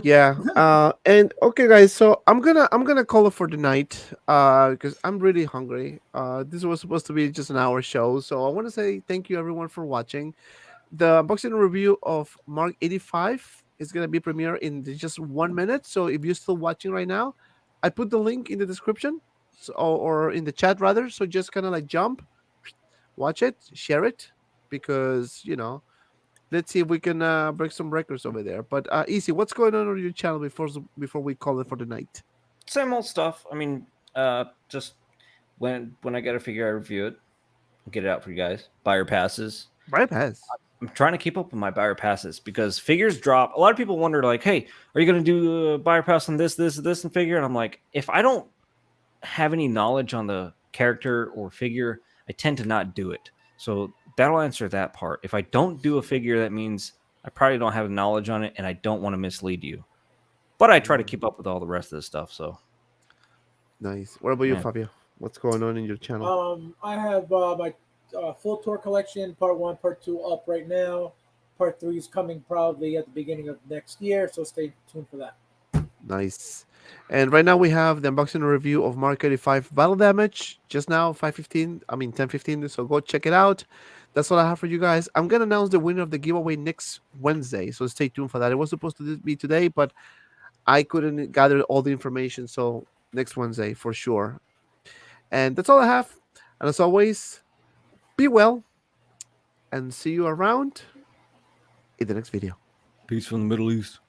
Yeah. And okay, guys. So I'm gonna call it for the night. Because I'm really hungry. This was supposed to be just an hour show, so I want to say thank you everyone for watching. The unboxing review of Mark 85 is gonna be premiere in just 1 minute. So if you're still watching right now, I put the link in the description, or in the chat rather. So just kind of like jump, watch it, share it, because let's see if we can break some records over there. But Easy, what's going on your channel before we call it for the night? Same old stuff. I mean, just when I get a figure, I review it, get it out for you guys. Buyer passes. Buyer pass. I'm trying to keep up with my buyer passes because figures drop. A lot of people wonder, like, hey, are you going to do a buyer pass on this, and figure? And I'm like, if I don't have any knowledge on the character or figure, I tend to not do it. So that'll answer that part. If I don't do a figure, that means I probably don't have knowledge on it, and I don't want to mislead you. But I try to keep up with all the rest of the stuff. So nice. What about you, Fabio? What's going on in your channel? I have my full tour collection, part 1, part 2 up right now. Part 3 is coming probably at the beginning of next year, so stay tuned for that. Nice. And right now we have the unboxing and review of Mark 85 Battle Damage just now, 10:15. So go check it out. That's all I have for you guys. I'm gonna announce the winner of the giveaway next Wednesday, so stay tuned for that. It was supposed to be today, but I couldn't gather all the information, so next Wednesday for sure. And that's all I have. And as always, be well and see you around in the next video. Peace from the Middle East.